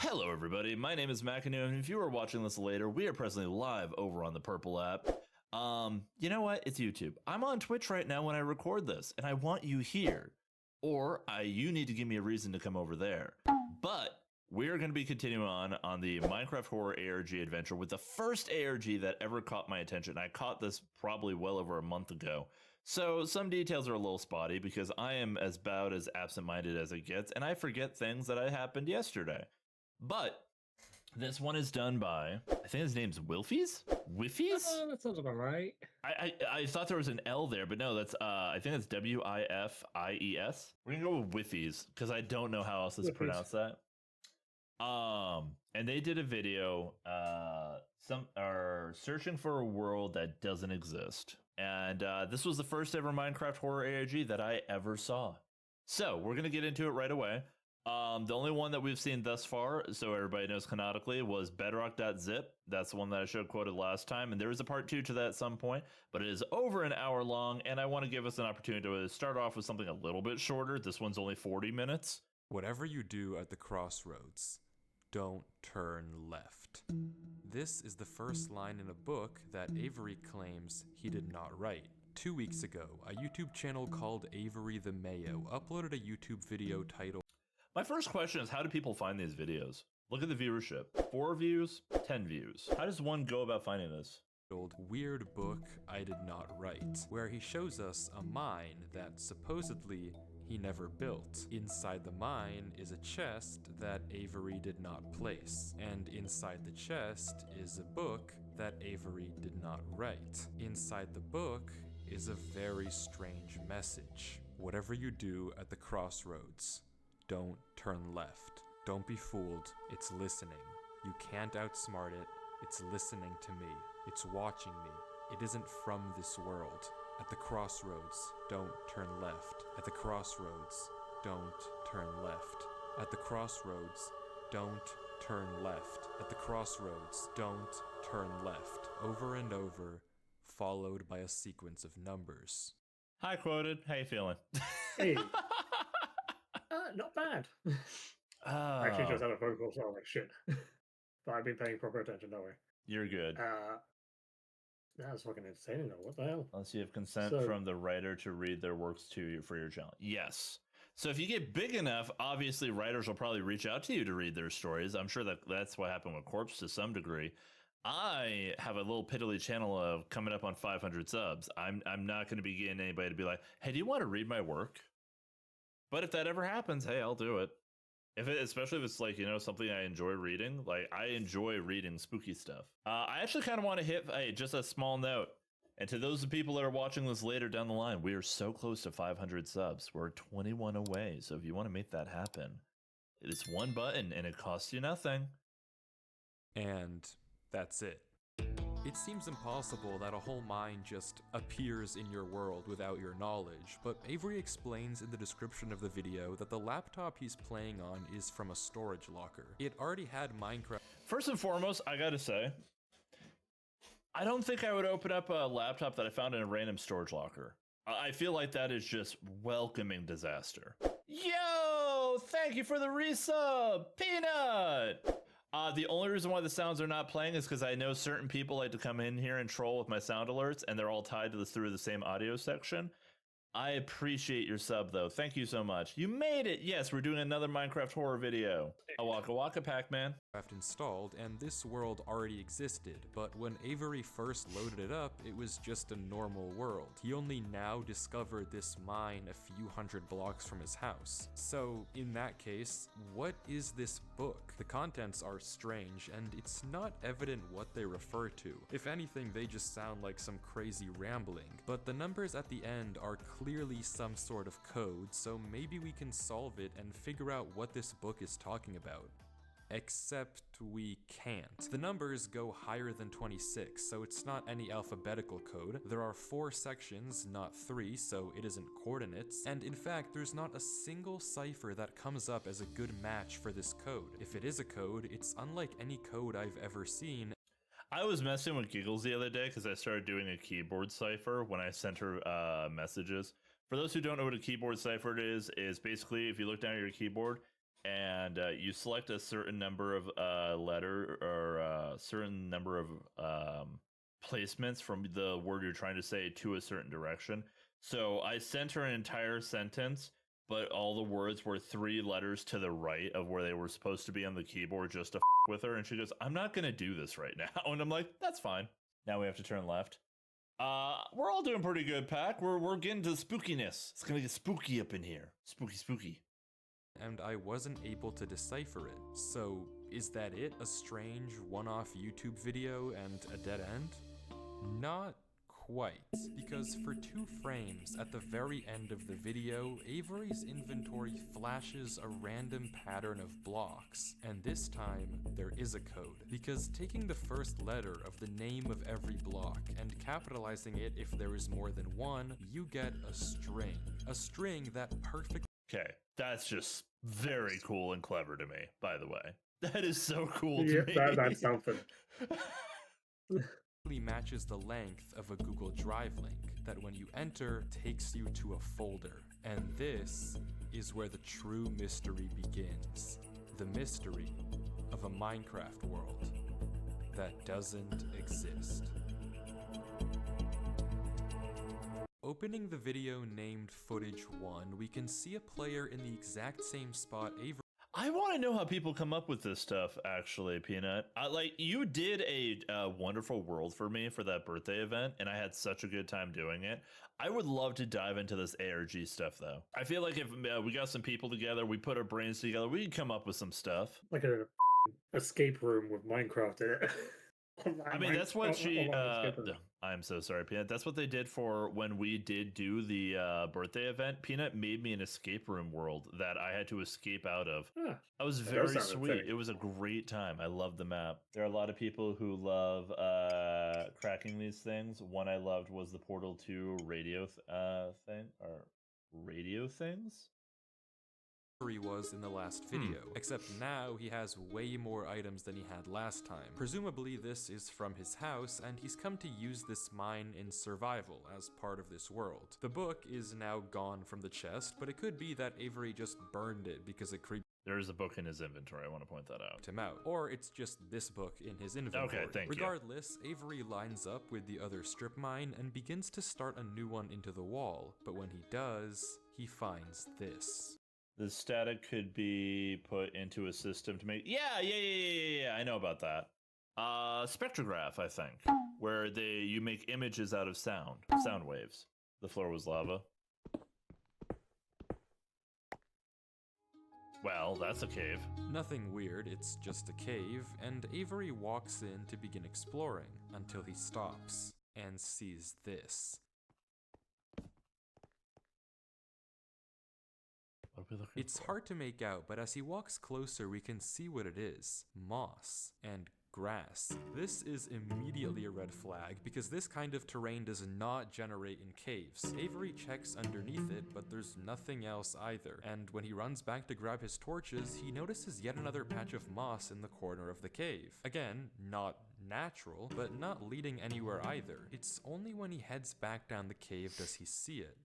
Hello, everybody. My name is Macanu, and if you are watching this later, we are presently live over on the Purple app. You know what? It's YouTube. I'm on Twitch right now when I record this, and I want you here, or you need to give me a reason to come over there. But we are going to be continuing on the Minecraft Horror ARG adventure with the first ARG that ever caught my attention. I caught this probably well over a month ago. So some details are a little spotty because I am about as absent-minded as it gets, and I forget things that happened yesterday. But this one is done by, I think his name's Wilfies? Wiffies? That sounds about right. I thought there was an L there, but no, that's I think it's Wifies. We're gonna go with Wiffies because I don't know how else to pronounce that. And they did a video, some are searching for a world that doesn't exist. And this was the first ever Minecraft Horror ARG that I ever saw. So we're gonna get into it right away. The only one that we've seen thus far, so everybody knows canonically, was bedrock.zip. That's the one that I showed quoted last time, and there is a part 2 to that at some point, but it is over an hour long, and I want to give us an opportunity to start off with something a little bit shorter. This one's only 40 minutes. Whatever you do at the crossroads, don't turn left. This is the first line in a book that Avery claims he did not write. 2 weeks ago, a YouTube channel called Avery the Mayo uploaded a YouTube video titled... My first question is, how do people find these videos? Look at the viewership. 4 views, 10 views. How does one go about finding this? Weird Book I Did Not Write, where he shows us a mine that supposedly he never built. Inside the mine is a chest that Avery did not place, and inside the chest is a book that Avery did not write. Inside the book is a very strange message. Whatever you do at the crossroads, don't turn left. Don't be fooled, it's listening. You can't outsmart it, it's listening to me. It's watching me. It isn't from this world. At the crossroads, don't turn left. At the crossroads, don't turn left. At the crossroads, don't turn left. At the crossroads, don't turn left. Over and over, followed by a sequence of numbers. Hi, Quoted. How you feeling? Hey. Not bad. I actually just had a phone call, so I'm like, shit. But I've been paying proper attention, don't worry. You're good. That was fucking insane, though. What the hell? Unless you have consent from the writer to read their works to you for your channel. Yes. So if you get big enough, obviously writers will probably reach out to you to read their stories. I'm sure that's what happened with Corpse to some degree. I have a little piddly channel of coming up on 500 subs. I'm not going to be getting anybody to be like, hey, do you want to read my work? But if that ever happens, hey, I'll do it. Especially if it's like, something I enjoy reading. Like, I enjoy reading spooky stuff. I actually kind of want to hit just a small note. And to those people that are watching this later down the line, we are so close to 500 subs. We're 21 away. So if you want to make that happen, it's one button and it costs you nothing. And that's it. It seems impossible that a whole mine just appears in your world without your knowledge, but Avery explains in the description of the video that the laptop he's playing on is from a storage locker. It already had Minecraft. First and foremost, I gotta say, I don't think I would open up a laptop that I found in a random storage locker. I feel like that is just welcoming disaster. Yo, thank you for the resub, Peanut! The only reason why the sounds are not playing is because I know certain people like to come in here and troll with my sound alerts, and they're all tied to through the same audio section. I appreciate your sub, though. Thank you so much. You made it! Yes, we're doing another Minecraft horror video. A Waka Waka Pac-Man. Installed, and this world already existed, but when Avery first loaded it up, it was just a normal world. He only now discovered this mine a few hundred blocks from his house. So, in that case, what is this book? The contents are strange, and it's not evident what they refer to. If anything, they just sound like some crazy rambling. But the numbers at the end are clearly some sort of code, so maybe we can solve it and figure out what this book is talking about. Except we can't. The numbers go higher than 26, so it's not any alphabetical code. There are 4 sections, not 3, so it isn't coordinates. And in fact, there's not a single cipher that comes up as a good match for this code. If it is a code, it's unlike any code I've ever seen. I was messing with Giggles the other day because I started doing a keyboard cipher when I sent her messages. For those who don't know what a keyboard cipher is basically if you look down at your keyboard, and you select a certain number of letter or a certain number of placements from the word you're trying to say to a certain direction. So I sent her an entire sentence, but all the words were 3 letters to the right of where they were supposed to be on the keyboard just to with her. And she goes, "I'm not going to do this right now." And I'm like, "That's fine." Now we have to turn left. We're all doing pretty good, Pack. We're getting to spookiness. It's gonna get spooky up in here. Spooky. And I wasn't able to decipher it. So, is that it? A strange one-off YouTube video and a dead end? Not quite, because for 2 frames at the very end of the video, Avery's inventory flashes a random pattern of blocks, and this time there is a code, because taking the first letter of the name of every block and capitalizing it if there is more than one, you get a string that perfectly Okay, that's just very cool and clever to me, by the way. That is so cool to me. That's something. matches the length of a Google Drive link that when you enter takes you to a folder. And this is where the true mystery begins. The mystery of a Minecraft world that doesn't exist. Opening the video named Footage 1, we can see a player in the exact same spot Avery. I want to know how people come up with this stuff, actually, Peanut. You did a wonderful world for me for that birthday event, and I had such a good time doing it. I would love to dive into this ARG stuff, though. I feel like if we got some people together, we put our brains together, we could come up with some stuff. Like a escape room with Minecraft in it. I mean, that's what I'm so sorry, Peanut. That's what they did for when we did do the birthday event. Peanut made me an escape room world that I had to escape out of. That was very sweet. It was a great time. I love the map. There are a lot of people who love cracking these things. One I loved was the Portal 2 radio radio things. He was in the last video, except now he has way more items than he had last time. Presumably this is from his house, and he's come to use this mine in survival as part of this world. The book is now gone from the chest, but it could be that Avery just burned it because it creeped. There is a book in his inventory, I want to point that out. Him out. Or it's just this book in his inventory. Okay, thank you. Regardless, Avery lines up with the other strip mine and begins to start a new one into the wall, but when he does, he finds this. The static could be put into a system to make... Yeah, I know about that. Spectrograph, I think, where you make images out of sound waves. The floor was lava. Well, that's a cave. Nothing weird, it's just a cave, and Avery walks in to begin exploring until he stops and sees this. It's hard to make out, but as he walks closer, we can see what it is. Moss and grass. This is immediately a red flag, because this kind of terrain does not generate in caves. Avery checks underneath it, but there's nothing else either. And when he runs back to grab his torches, he notices yet another patch of moss in the corner of the cave. Again, not natural, but not leading anywhere either. It's only when he heads back down the cave does he see it.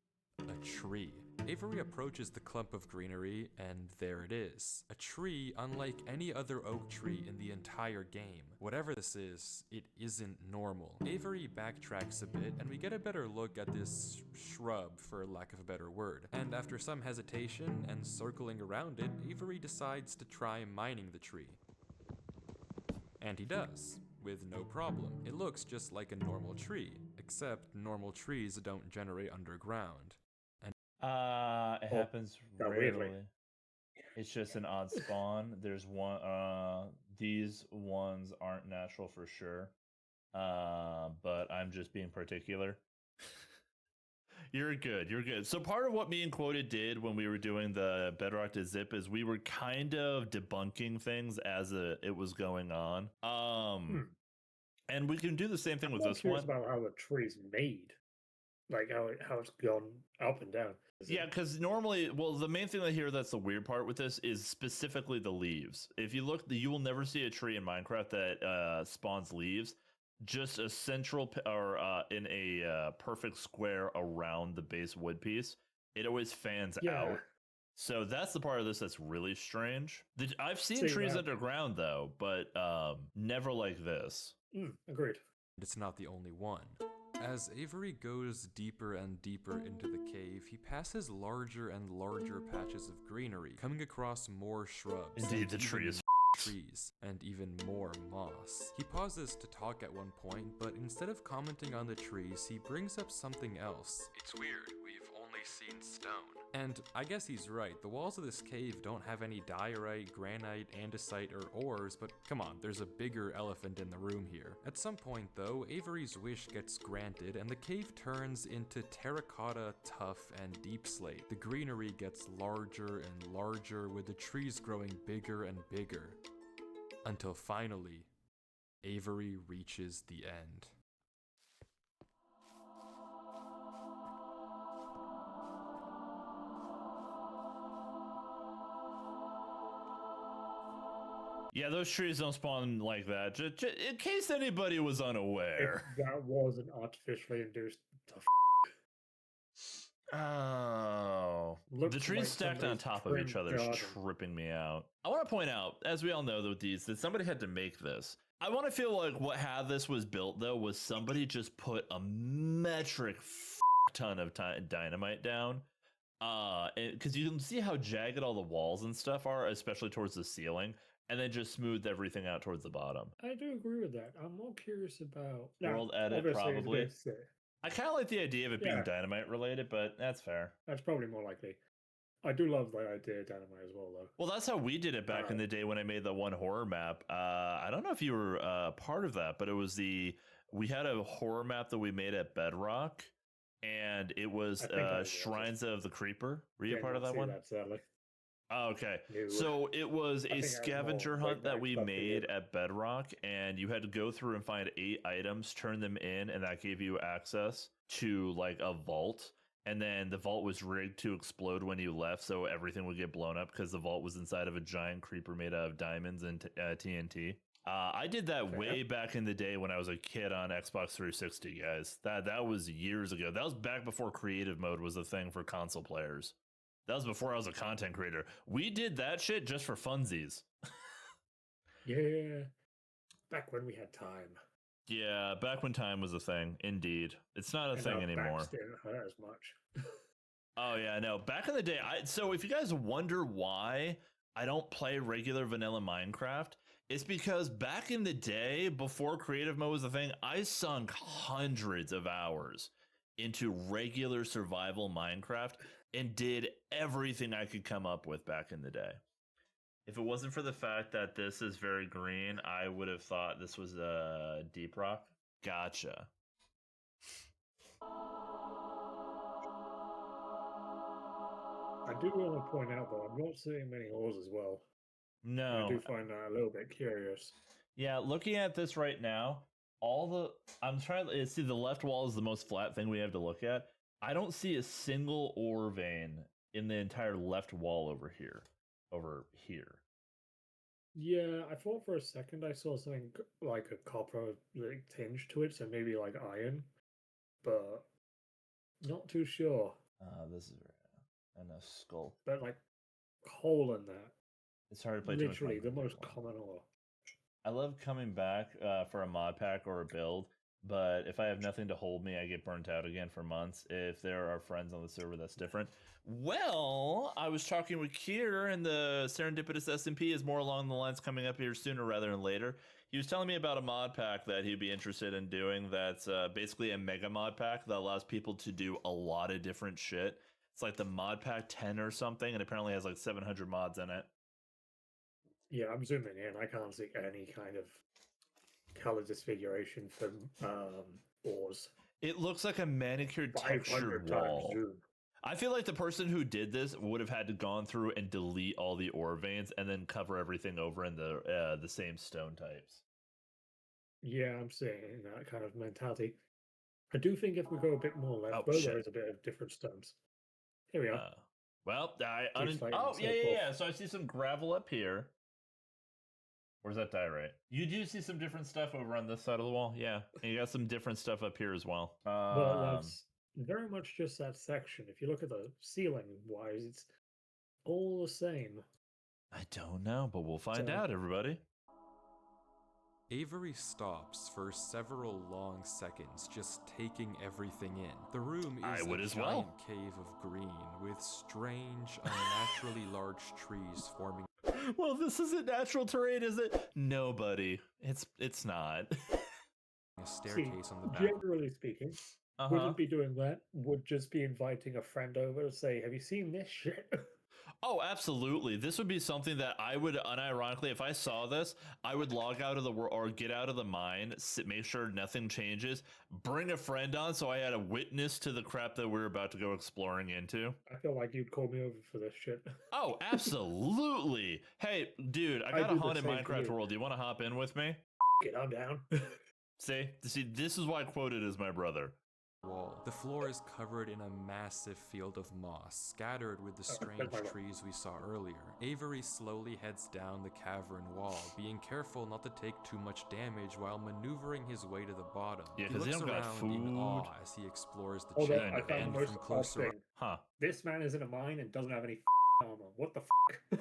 A tree. Avery approaches the clump of greenery, and there it is. A tree unlike any other oak tree in the entire game. Whatever this is, it isn't normal. Avery backtracks a bit, and we get a better look at this shrub, for lack of a better word. And after some hesitation and circling around it, Avery decides to try mining the tree. And he does, with no problem. It looks just like a normal tree, except normal trees don't generate underground. It happens rarely. It's just an odd spawn. There's one. These ones aren't natural for sure. But I'm just being particular. You're good. So part of what me and Quoted did when we were doing the Bedrock to Zip is we were kind of debunking things as it was going on. And we can do the same thing with this one. About how the tree's made. Like how it's gone up and down. Yeah, because normally, the main thing that's the weird part with this is specifically the leaves. If you look, you will never see a tree in Minecraft that spawns leaves. Just a central or in a perfect square around the base wood piece. It always fans out. So that's the part of this that's really strange. I've seen See, trees that- underground though, but never like this. Agreed. It's not the only one. As Avery goes deeper and deeper into the cave, he passes larger and larger patches of greenery, coming across more shrubs. Indeed, and the tree even is trees, and even more moss. He pauses to talk at one point, but instead of commenting on the trees, he brings up something else. It's weird, we've only seen stone. And I guess he's right, the walls of this cave don't have any diorite, granite, andesite, or ores, but come on, there's a bigger elephant in the room here. At some point though, Avery's wish gets granted and the cave turns into terracotta, tuff, and deep slate. The greenery gets larger and larger, with the trees growing bigger and bigger. Until finally, Avery reaches the end. Yeah, those trees don't spawn like that. Just in case anybody was unaware. That was an artificially induced. Oh. Looks The trees like stacked on somebody's top of each trimmed other is garden. tripping me out. I want to point out, as we all know with these, that somebody had to make this. I want to feel like what had this was built, though, was somebody just put a metric ton of dynamite down. Because you can see how jagged all the walls and stuff are, especially towards the ceiling, and then just smoothed everything out towards the bottom. I do agree with that. I'm more curious about World edit, obviously, it's a probably. bit sick. I kind of like the idea of it being Yeah. dynamite related, but that's fair. That's probably more likely. I do love the idea of dynamite as well, though. Well, that's how we did it back in the day when I made the one horror map. I don't know if you were part of that, but it was we had a horror map that we made at Bedrock, and it was I think I was. Shrines of the Creeper. Were you Did part of not that see one? That, sadly. Oh, okay. No. So it was I a think I was scavenger more hunt that way we back made then. at Bedrock, and you had to go through and find 8 items, turn them in, and that gave you access to like a vault. And then the vault was rigged to explode when you left, so everything would get blown up because the vault was inside of a giant creeper made out of diamonds and TNT. I did that way back in the day when I was a kid on Xbox 360, guys. That was years ago. That was back before creative mode was a thing for console players. That was before I was a content creator. We did that shit just for funsies. Yeah. Back when we had time. Yeah, back when time was a thing. Indeed. It's not a And thing our anymore. backs didn't hurt as much. Oh, yeah, no. Back in the day, so if you guys wonder why I don't play regular vanilla Minecraft, it's because back in the day, before creative mode was a thing, I sunk hundreds of hours into regular survival Minecraft and did everything I could come up with back in the day. If it wasn't for the fact that this is very green, I would have thought this was a deep rock. Gotcha. I do want to point out, though, I'm not seeing many ores as well. No. I do find that a little bit curious. Yeah, looking at this right now, I'm trying to see the left wall is the most flat thing we have to look at. I don't see a single ore vein in the entire left wall over here. Yeah, I thought for a second I saw something like a copper like, tinge to it, so maybe like iron, but not too sure. This is and a skull. But like coal in that, It's hard to play too much literally the Minecraft most anymore. common ore. I love coming back for a mod pack or a build, but if I have nothing to hold me, I get burnt out again for months. If there are friends on the server, that's different. Well, I was talking with Kier, and the Serendipitous SMP is more along the lines coming up here sooner rather than later. He was telling me about a mod pack that he'd be interested in doing that's basically a mega mod pack that allows people to do a lot of different shit. It's like the mod pack 10 or something, and apparently has like 700 mods in it. Yeah, I'm zooming in. I can't see any kind of color disfiguration for ores. It looks like a manicured 500 textured times wall. zoom. I feel like the person who did this would have had to gone through and delete all the ore veins and then cover everything over in the same stone types. Yeah, I'm seeing that kind of mentality. I do think if we go a bit more left, Oh, though, shit. there is a bit of different stones. Here we are. Well, Keeps fighting oh so yeah. forth. So I see some gravel up here. Where's that diorite? You do see some different stuff over on this side of the wall, yeah. And you got some different stuff up here as well. But that's very much just that section. If you look at the ceiling wise, it's all the same. I don't know, but we'll find So- out, everybody. Avery stops for several long seconds, just taking everything in. The room I is would a as giant well. cave of green, with strange, unnaturally large trees forming Well, this isn't natural terrain, is it? No, buddy. It's not. a See, staircase on the back. generally speaking, wouldn't be doing that. Would just be inviting a friend over to say, "Have you seen this shit?" Oh, absolutely. This would be something that I would unironically, if I saw this, I would log out of the world or get out of the mine, make sure nothing changes, bring a friend on so I had a witness to the crap that we're about to go exploring into. I feel like you'd call me over for this shit. Oh, absolutely. Hey, dude, I I got a do the haunted same for Minecraft you. world. Do you want to hop in with me? Get on down. See, this is why quoted as my brother. Wall. The floor is covered in a massive field of moss, scattered with the strange trees we saw earlier. Avery slowly heads down the cavern wall, being careful not to take too much damage while maneuvering his way to the bottom. Yeah, he 'cause he looks don't got around in food. awe as he explores the Hold on, chamber, I found and the most from odd closer thing. Huh. This man is in a mine and doesn't have any armor. What the f?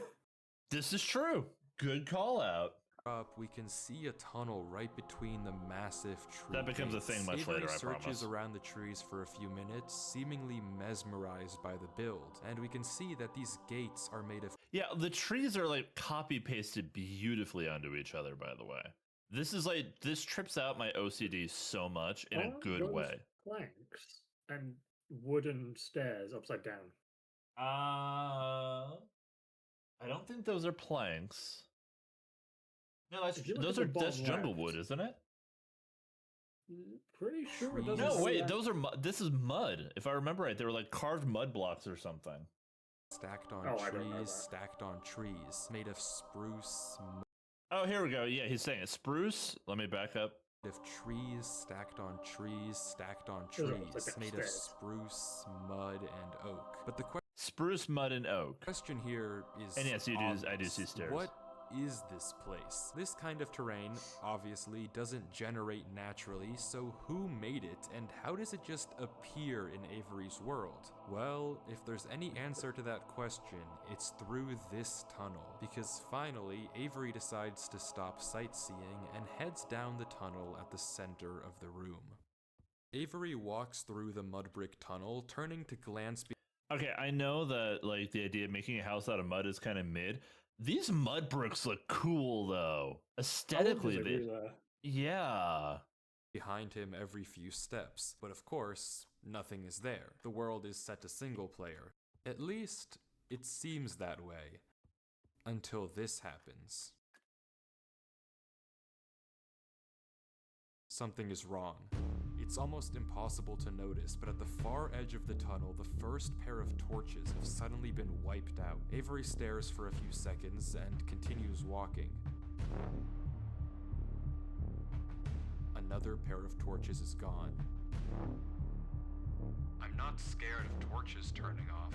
This is true. Good call out. up, we can see a tunnel right between the massive tree. That becomes a thing gates. much Avery later, I searches promise. around the trees for a few minutes, seemingly mesmerized by the build, and we can see that these gates are made of Yeah, the trees are like copy pasted beautifully onto each other, by the way. This trips out my OCD so much in a Aren't good those way. Planks and wooden stairs upside down. I don't think those are planks. No, If you look those at are the bottom that's jungle left, wood, isn't it? Pretty sure it Trees. doesn't. No, say wait, that. those are this is mud. If I remember right, they were like carved mud blocks or something. stacked on Oh, I don't know trees, that. stacked on trees, made of spruce, Oh, here we go. Yeah, he's saying it. Spruce. Let me back up. made of trees, stacked on trees, stacked on Those trees, are like made of upstairs. spruce, mud, and oak. But the Spruce, mud, and oak. question here is And yes, I do obvious. see stairs. What is this place? This kind of terrain obviously doesn't generate naturally, so who made it and how does it just appear in Avery's world? Well, if there's any answer to that question, it's through this tunnel, because finally Avery decides to stop sightseeing and heads down the tunnel at the center of the room. Avery walks through the mud brick tunnel, turning to glance Okay, I know that like the idea of making a house out of mud is kind of mid. These mud bricks look cool though. I wouldn't Aesthetically, disagree there. yeah. behind him every few steps, but of course, nothing is there. The world is set to single player. At least, it seems that way. Until this happens. Something is wrong. It's almost impossible to notice, but at the far edge of the tunnel, the first pair of torches have suddenly been wiped out. Avery stares for a few seconds and continues walking. Another pair of torches is gone. I'm not scared of torches turning off.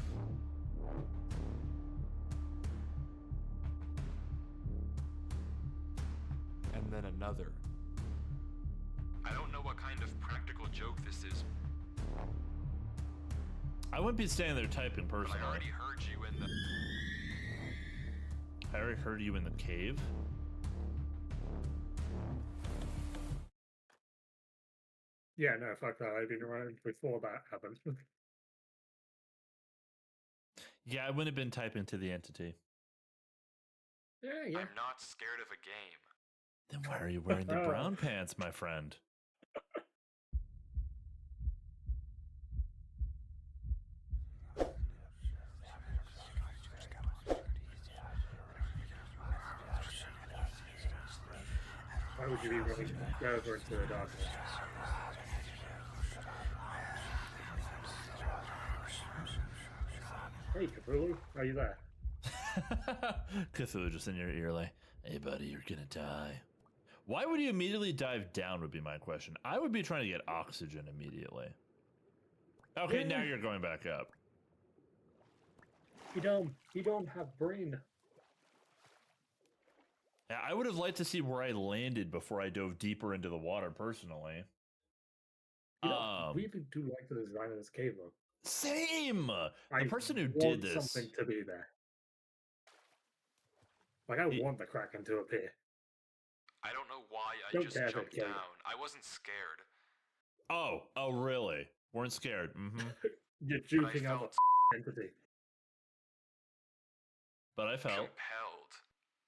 And then another. I don't know what kind of practical joke this is, I wouldn't be standing there typing but personally. I already heard you in the... I already heard you in the cave. Yeah, no, fuck that. I've been around before that happened. Yeah, I wouldn't have been typing to the entity. yeah. I'm not scared of a game. Then why are you wearing the brown pants, my friend? Why would you be running over into the darkness? Hey, Cthulhu, are you there? Cthulhu just in your ear like, hey buddy, you're gonna die. Why would you immediately dive down would be my question. I would be trying to get oxygen immediately. Okay, now you're going back up. He don't have brain. Yeah, I would have liked to see where I landed before I dove deeper into the water personally. We do like the design of this cave, though. Same! The I person who want did this. something to be there. Like, I want the Kraken to appear. I don't know why I Don't just care if jumped it killed down. I wasn't scared. Oh, really? Weren't scared. Mm-hmm. You're But I juking out felt the entity. But I felt compelled.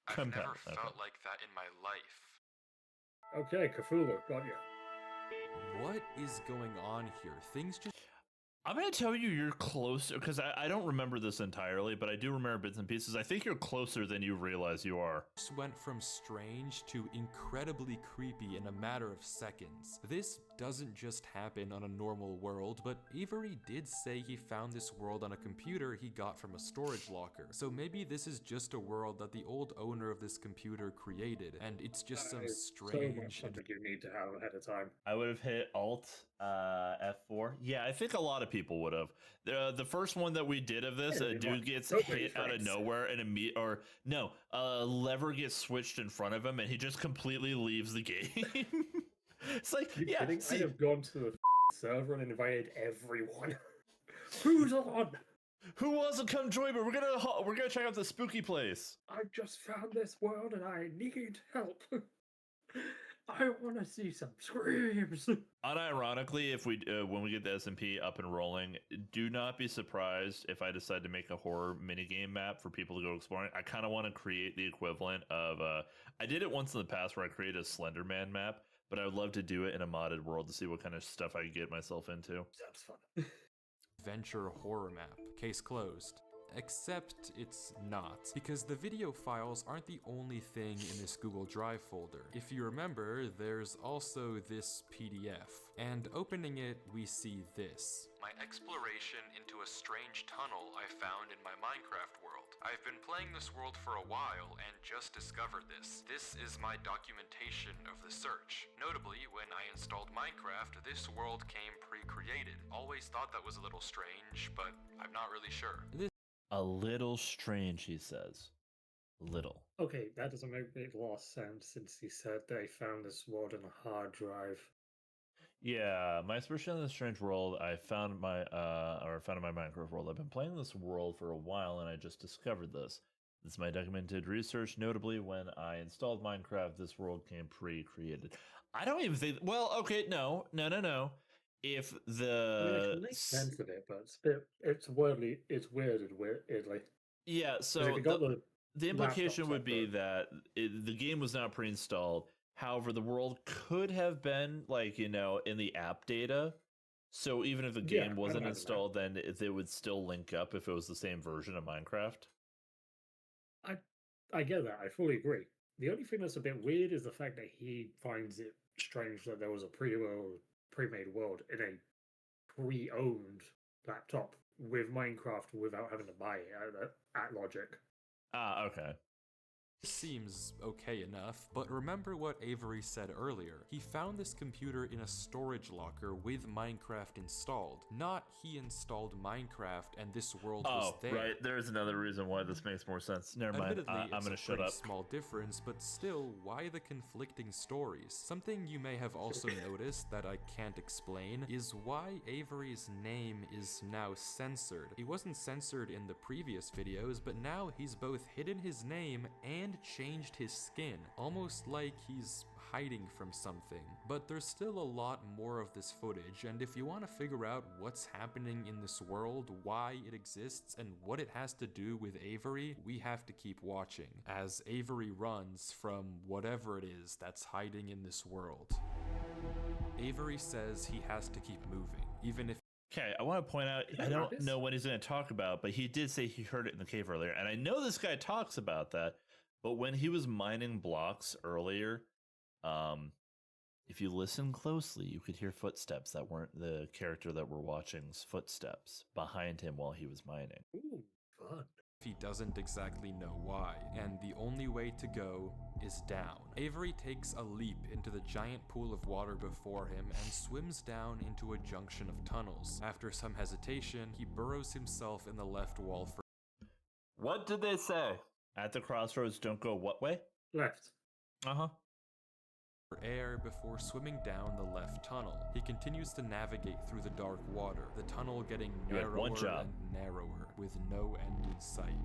I've compelled. never Okay. felt like that in my life. Okay, Cthulhu, got you. What is going on here? Things just I'm going to tell you you're closer, because I don't remember this entirely, but I do remember bits and pieces. I think you're closer than you realize you are. went from strange to incredibly creepy in a matter of seconds. This doesn't just happen on a normal world, but Avery did say he found this world on a computer he got from a storage locker. So maybe this is just a world that the old owner of this computer created, and it's just some So much strange something you need to have ahead of time. I would have hit Alt F4. Yeah, I think a lot of people would have. The first one that we did of this, Yeah, a you dude want gets so many hit out of friends. nowhere and a lever gets switched in front of him and he just completely leaves the game. It's like, You yeah, kidding? see, I'd have gone to the server and invited everyone. Who's on? who wants to come join me? We're gonna check out the spooky place. I just found this world and I need help. I want to see some screams. Unironically, if we when we get the SMP up and rolling, do not be surprised if I decide to make a horror minigame map for people to go exploring. I kind of want to create the equivalent of I did it once in the past where I created a Slender Man map, but I would love to do it in a modded world to see what kind of stuff I could get myself into. Sounds fun. adventure horror map. Case closed. Except it's not, because the video files aren't the only thing in this Google Drive folder. If you remember, there's also this PDF, and opening it, we see this. My exploration into a strange tunnel I found in my Minecraft world. I've been playing this world for a while and just discovered this. This is my documentation of the search. Notably, when I installed Minecraft, this world came pre-created. Always thought that was a little strange, but I'm not really sure. A little strange, he says. Little. Okay, that doesn't make a lot of sense since he said they found this world in a hard drive. Yeah, my exploration in the strange world. I found my found in my Minecraft world. I've been playing this world for a while, and I just discovered this. This is my documented research. Notably, when I installed Minecraft, this world came pre-created. I don't even think. Well, okay, no. If I mean, the it can make sense of it, but it's weirded weirdly. yeah, 'Cause so if you got the implication laptops would up be there- that the game was not pre-installed. However, the world could have been like in the app data. So even if the Yeah, game I'd wasn't imagine that. installed, then it would still link up if it was the same version of Minecraft. I get that. I fully agree. The only thing that's a bit weird is the fact that he finds it strange that there was a pre-made world in a pre-owned laptop with Minecraft without having to buy it at Logic. Ah, okay. Seems okay enough, but remember what Avery said earlier. He found this computer in a storage locker with Minecraft installed. Not he installed Minecraft and this world was Oh, there. right. There's another reason why this makes more sense. Never mind. Admittedly, I'm it's gonna a shut pretty up. small difference, but still, why the conflicting stories? Something you may have also noticed that I can't explain is why Avery's name is now censored. He wasn't censored in the previous videos, but now he's both hidden his name and changed his skin, almost like he's hiding from something. But there's still a lot more of this footage, and if you want to figure out what's happening in this world, why it exists, and what it has to do with Avery, we have to keep watching, as Avery runs from whatever it is that's hiding in this world. Avery says he has to keep moving, even if Okay, I want to point out, I don't know what he's going to talk about, but he did say he heard it in the cave earlier. And I know this guy talks about that, but when he was mining blocks earlier, if you listen closely, you could hear footsteps that weren't the character that we're watching's footsteps behind him while he was mining. Ooh, fun. he doesn't exactly know why, and the only way to go is down. Avery takes a leap into the giant pool of water before him and swims down into a junction of tunnels. After some hesitation, he burrows himself in the left wall for What did they say? At the crossroads, don't go what way? Left. Uh-huh. air before swimming down the left tunnel. He continues to navigate through the dark water, the tunnel getting You had narrower one job. and narrower, with no end in sight.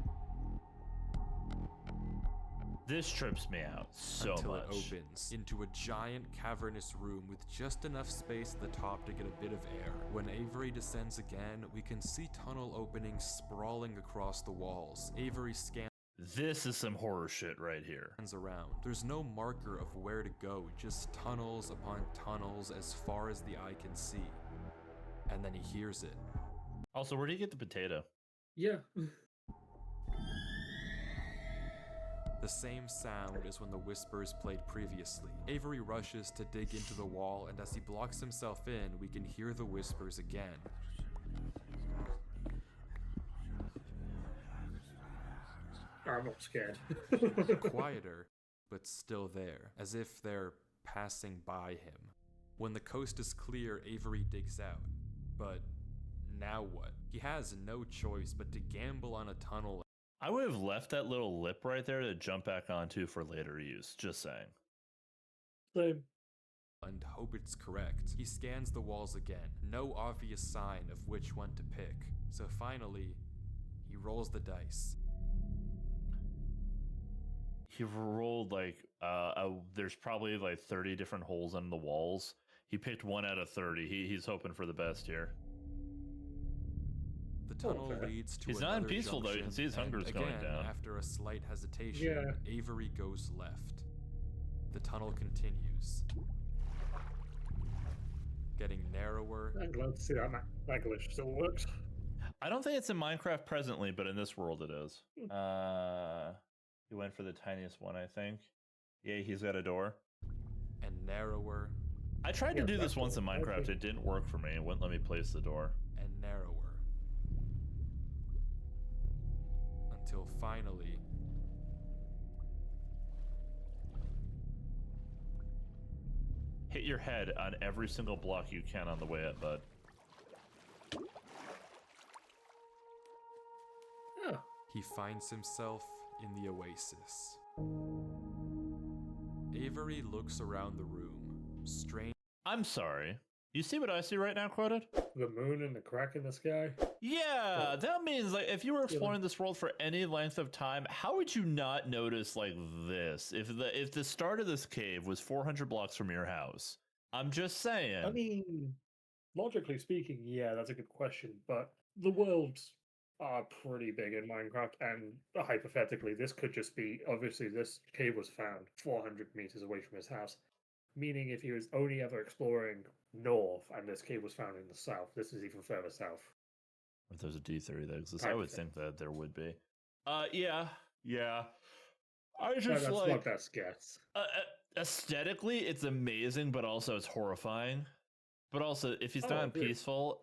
This trips me out so until much. it opens into a giant cavernous room with just enough space at the top to get a bit of air. When Avery descends again, we can see tunnel openings sprawling across the walls. Avery scans This is some horror shit right here. around. There's no marker of where to go, just tunnels upon tunnels as far as the eye can see. And then he hears it. Also, where do you get the potato? Yeah. The same sound as when the whispers played previously. Avery rushes to dig into the wall, and as he blocks himself in, we can hear the whispers again. I'm not scared. Quieter, but still there, as if they're passing by him. When the coast is clear, Avery digs out. But now what? He has no choice but to gamble on a tunnel. I would have left that little lip right there to jump back onto for later use, just saying. Same. And hope it's correct. He scans the walls again, no obvious sign of which one to pick. So finally, he rolls the dice. He rolled like, there's probably like 30 different holes in the walls. He picked 1 out of 30. He's hoping for the best here. The tunnel Okay. leads to He's another not peaceful, though. You can junction, see his hunger's and going again, down. After a slight hesitation, Yeah. Avery goes left. The tunnel continues, getting narrower. I'm glad to see that that glitch still works. I don't think it's in Minecraft presently, but in this world it is. He went for the tiniest one, I think. Yeah, he's got a door. And narrower I tried to Yeah, do this that's once in cool. Minecraft. Okay. It didn't work for me. It wouldn't let me place the door. and narrower. Until finally, Hit your head on every single block you can on the way up, bud. Oh, he finds himself in the oasis. Avery looks around the room. Strange. I'm sorry. You see what I see right now, Quoted? the moon and the crack in the sky. Yeah, Oh. that means like if you were exploring this world for any length of time, how would you not notice like this? If the start of this cave was 400 blocks from your house, I'm just saying. I mean, logically speaking, yeah, that's a good question. But the worlds are pretty big in Minecraft, and hypothetically, this could just be obviously this cave was found 400 meters away from his house. Meaning, if he was only ever exploring north and this cave was found in the south, this is even further south. If there's a D theory that exists, Type I would thing. think that there would be. Yeah. I So just that's my like best guess. aesthetically, it's amazing, but also it's horrifying. But also, if he's Oh, not agreed. peaceful,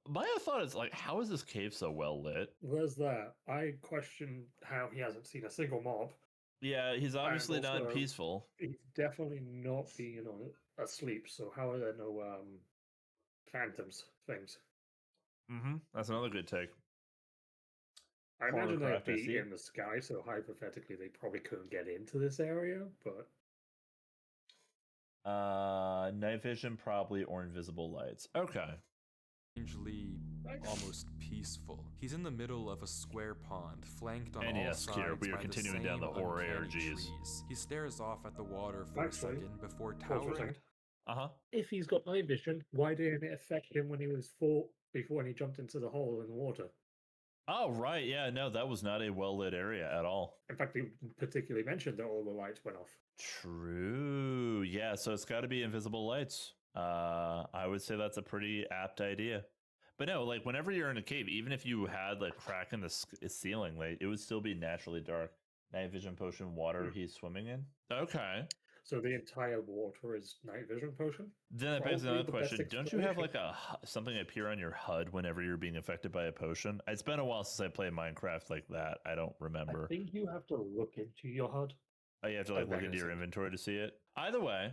my thought is like, how is this cave so well lit? There's that. I question how he hasn't seen a single mob. Yeah, he's obviously not also- peaceful. He's definitely not being asleep. So how are there no phantoms things? Mm-hmm. That's another good take. I imagine they'd Hovercraft, I be see. in the sky, so hypothetically they probably couldn't get into this area. But Night vision probably, or invisible lights. Okay. Strangely, almost peaceful. He's in the middle of a square pond, flanked on And all yes, sides Kier, we are by continuing the down same the horror uncanny ARGs. trees. He stares off at the water for Actually, a second before pause for a towering. second. Uh-huh. If he's got night vision, why didn't it affect him when he was before he jumped into the hole in the water? Oh, right. Yeah, no, that was not a well-lit area at all. In fact, he particularly mentioned that all the lights went off. True. Yeah, so it's got to be invisible lights. I would say that's a pretty apt idea. But no, like whenever you're in a cave, even if you had like crack in the ceiling, like it would still be naturally dark. Night vision potion, water he's swimming in. Okay. So the entire water is night vision potion? Then that begs Probably another the best question. Don't you have explanation. like something appear on your HUD whenever you're being affected by a potion? It's been a while since I played Minecraft like that. I don't remember. I think you have to look into your HUD. Oh, you have to like I'm look not into gonna your say. inventory to see it. Either way,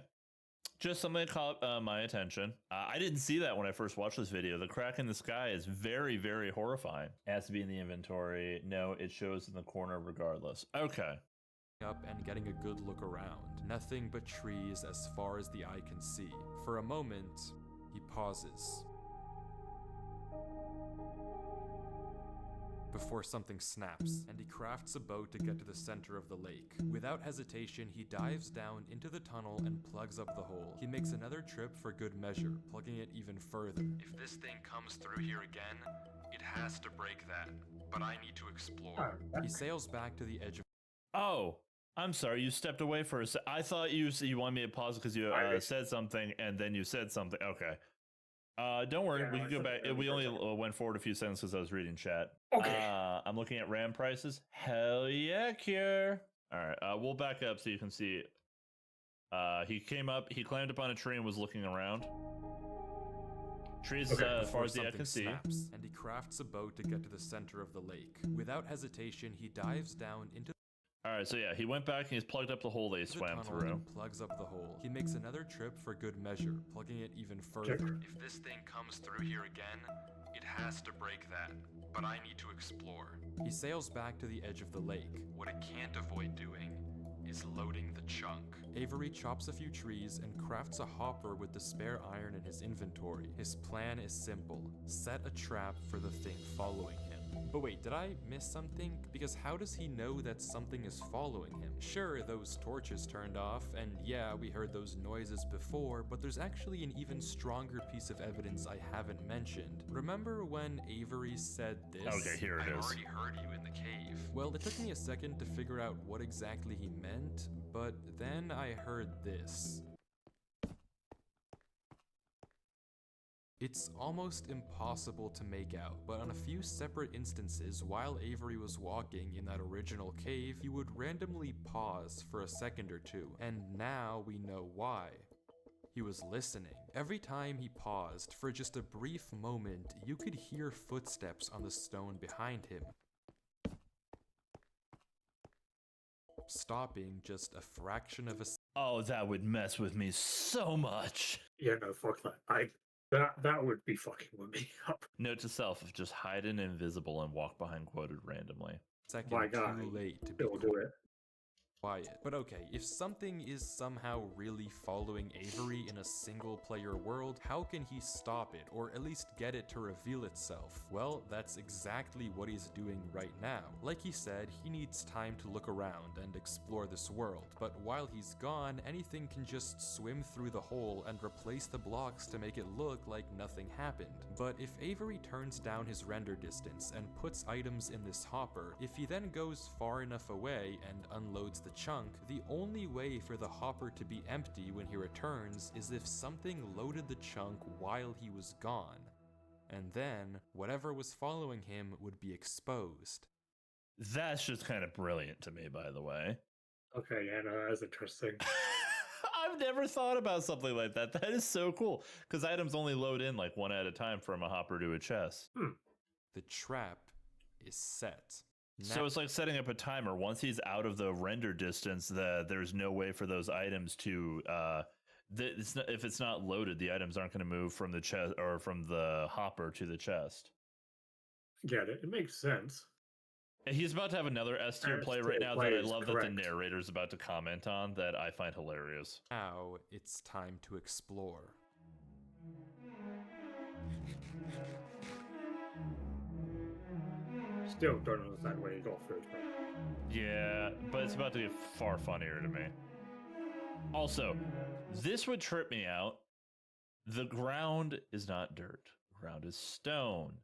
just something that caught my attention. I didn't see that when I first watched this video. The crack in the sky is very, very horrifying. It has to be in the inventory. No, it shows in the corner regardless. Okay. Up and getting a good look around. Nothing but trees as far as the eye can see. For a moment, he pauses. before something snaps, and he crafts a boat to get to the center of the lake. Without hesitation, he dives down into the tunnel and plugs up the hole. He makes another trip for good measure, plugging it even further. If this thing comes through here again, it has to break that, but I need to explore. He sails back to the edge of... Oh, I'm sorry. You stepped away for a sec. I thought you wanted me to pause because you said something and then you said something. Okay. Don't worry. Yeah, we I can go said back. it We only earlier. went forward a few seconds because I was reading chat. Okay. I'm looking at RAM prices. Hell yeah, Cure. All right. We'll back up so you can see. He came up. He climbed up on a tree and was looking around. Trees as far as the eye can see. And he crafts a boat to get to the center of the lake. Without hesitation, he dives down into... All right, so yeah, he went back and he's plugged up the hole that he swam through. And plugs up the hole. He makes another trip for good measure, plugging it even further. If this thing comes through here again, it has to break that, but I need to explore. He sails back to the edge of the lake. What it can't avoid doing is loading the chunk. Avery chops a few trees and crafts a hopper with the spare iron in his inventory. His plan is simple: set a trap for the thing following him. But wait, did I miss something? Because how does he know that something is following him? Sure, those torches turned off, and yeah, we heard those noises before, but there's actually an even stronger piece of evidence I haven't mentioned. Remember when Avery said this? Okay, here it is. I already heard you in the cave. Well, it took me a second to figure out what exactly he meant, but then I heard this. It's almost impossible to make out, but on a few separate instances, while Avery was walking in that original cave, he would randomly pause for a second or two, and now we know why. He was listening. Every time he paused, for just a brief moment, you could hear footsteps on the stone behind him, stopping just a fraction of a second. Oh, that would mess with me so much. Yeah, no, fuck that. That would be fucking with me up. Note to self: just hide in invisible and walk behind quoted randomly. My guy, Too late to be it'll do it. quiet. But okay, if something is somehow really following Avery in a single player world, how can he stop it, or at least get it to reveal itself? Well, that's exactly what he's doing right now. Like he said, he needs time to look around and explore this world, but while he's gone, anything can just swim through the hole and replace the blocks to make it look like nothing happened. But if Avery turns down his render distance and puts items in this hopper, if he then goes far enough away and unloads the chunk, the only way for the hopper to be empty when he returns is if something loaded the chunk while he was gone. And then, whatever was following him would be exposed. That's just kind of brilliant to me, by the way. Okay, yeah, no, that's interesting. I've never thought about something like that. That is so cool, because items only load in like one at a time from a hopper to a chest. The trap is set. So it's like setting up a timer. Once he's out of the render distance, there's no way for those items to if it's not loaded, the items aren't going to move from the chest or from the hopper to the chest. Get it? It makes sense. And he's about to have another S tier play right now that I love that the narrator's about to comment on, that I find hilarious. Now it's time to explore. Still don't understand where he got food from. Yeah, but it's about to get far funnier to me. Also, this would trip me out. The ground is not dirt. The ground is stone.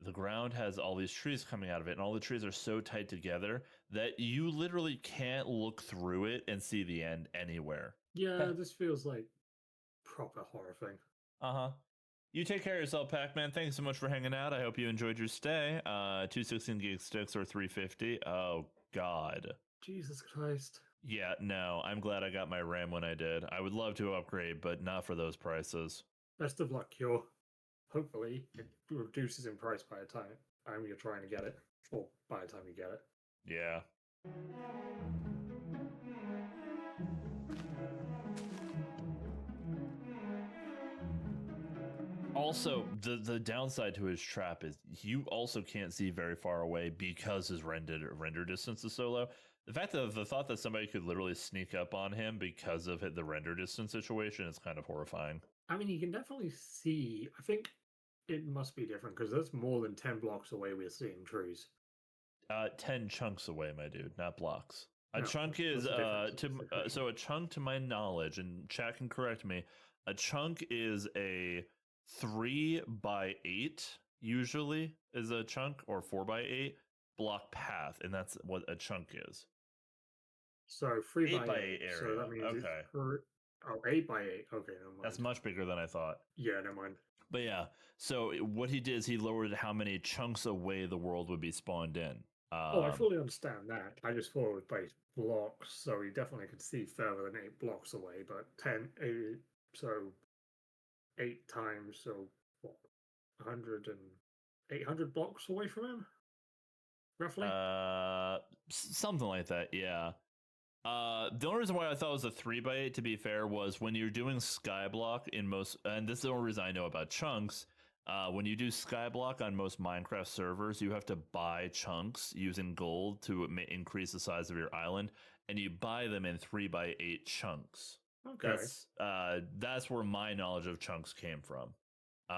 The ground has all these trees coming out of it, and all the trees are so tight together that you literally can't look through it and see the end anywhere. Yeah, this feels like proper horror thing. Uh-huh. You take care of yourself, Pac-Man. Thanks so much for hanging out. I hope you enjoyed your stay. 216 gig sticks or 350. Oh, God. Jesus Christ. Yeah, no, I'm glad I got my RAM when I did. I would love to upgrade, but not for those prices. Best of luck, Cure. Hopefully, it reduces in price by the time you're trying to get it. Or by the time you get it. Yeah. Also, the downside to his trap is you also can't see very far away because his render distance is so low. The fact that the thought that somebody could literally sneak up on him because of the render distance situation is kind of horrifying. I mean, you can definitely see. I think it must be different because that's more than 10 blocks away we're seeing trees. 10 chunks away, my dude, not blocks. A No, chunk there's is a difference, it's a so a chunk, to my knowledge, and chat can correct me. A chunk is a 3x8 usually is a chunk, or 4x8 block path, and that's what a chunk is. So 3 8 by by 8. 8 So area. that means Okay, oh, 8 by 8. Okay, never mind. that's much bigger than I thought. Yeah, never mind. But yeah, so what he did is he lowered how many chunks away the world would be spawned in. Oh, I fully understand that. I just thought it was based blocks, so you definitely could see further than 8 blocks away, but 8, so 8 times, so what, 100 and 800 blocks away from him? Roughly? Something like that, yeah. The only reason why I thought it was a 3x8, to be fair, was when you're doing skyblock in most, and this is the only reason I know about chunks. When you do skyblock on most Minecraft servers, you have to buy chunks using gold to increase the size of your island, and you buy them in 3x8 chunks. Okay. That's where my knowledge of chunks came from.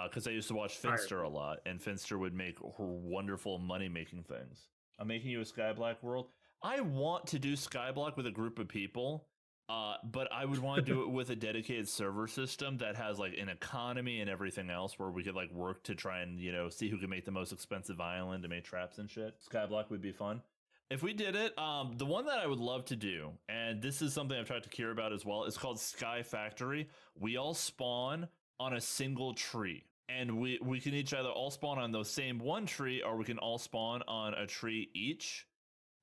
Because I used to watch Finster a lot, and Finster would make wonderful money-making things. I'm making you a skyblock world. I want to do skyblock with a group of people, but I would want to do it with a dedicated server system that has like an economy and everything else, where we could like work to try and see who can make the most expensive island to make traps and shit. Skyblock would be fun. If we did it, the one that I would love to do, and this is something I've talked to Kira about as well, is called Sky Factory. We all spawn on a single tree, and we can each either all spawn on the same one tree, or we can all spawn on a tree each.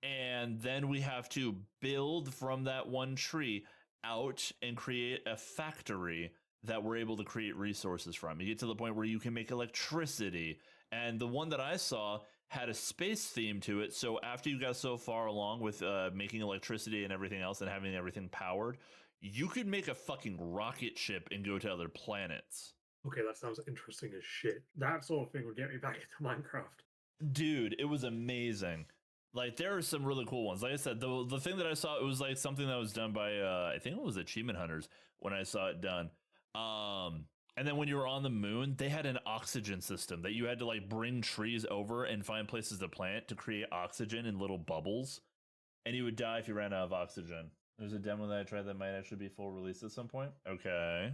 And then we have to build from that one tree out and create a factory that we're able to create resources from. You get to the point where you can make electricity. And the one that I saw had a space theme to it. So after you got so far along with making electricity and everything else and having everything powered, you could make a fucking rocket ship and go to other planets. Okay, that sounds interesting as shit. That sort of thing would get me back into Minecraft. Dude, it was amazing. Like, there are some really cool ones. Like I said, the thing that I saw, it was like something that was done by I think it was Achievement Hunters when I saw it done. And then when you were on the moon, they had an oxygen system that you had to like bring trees over and find places to plant to create oxygen in little bubbles, and you would die if you ran out of oxygen. There's a demo that I tried that might actually be full release at some point. Okay.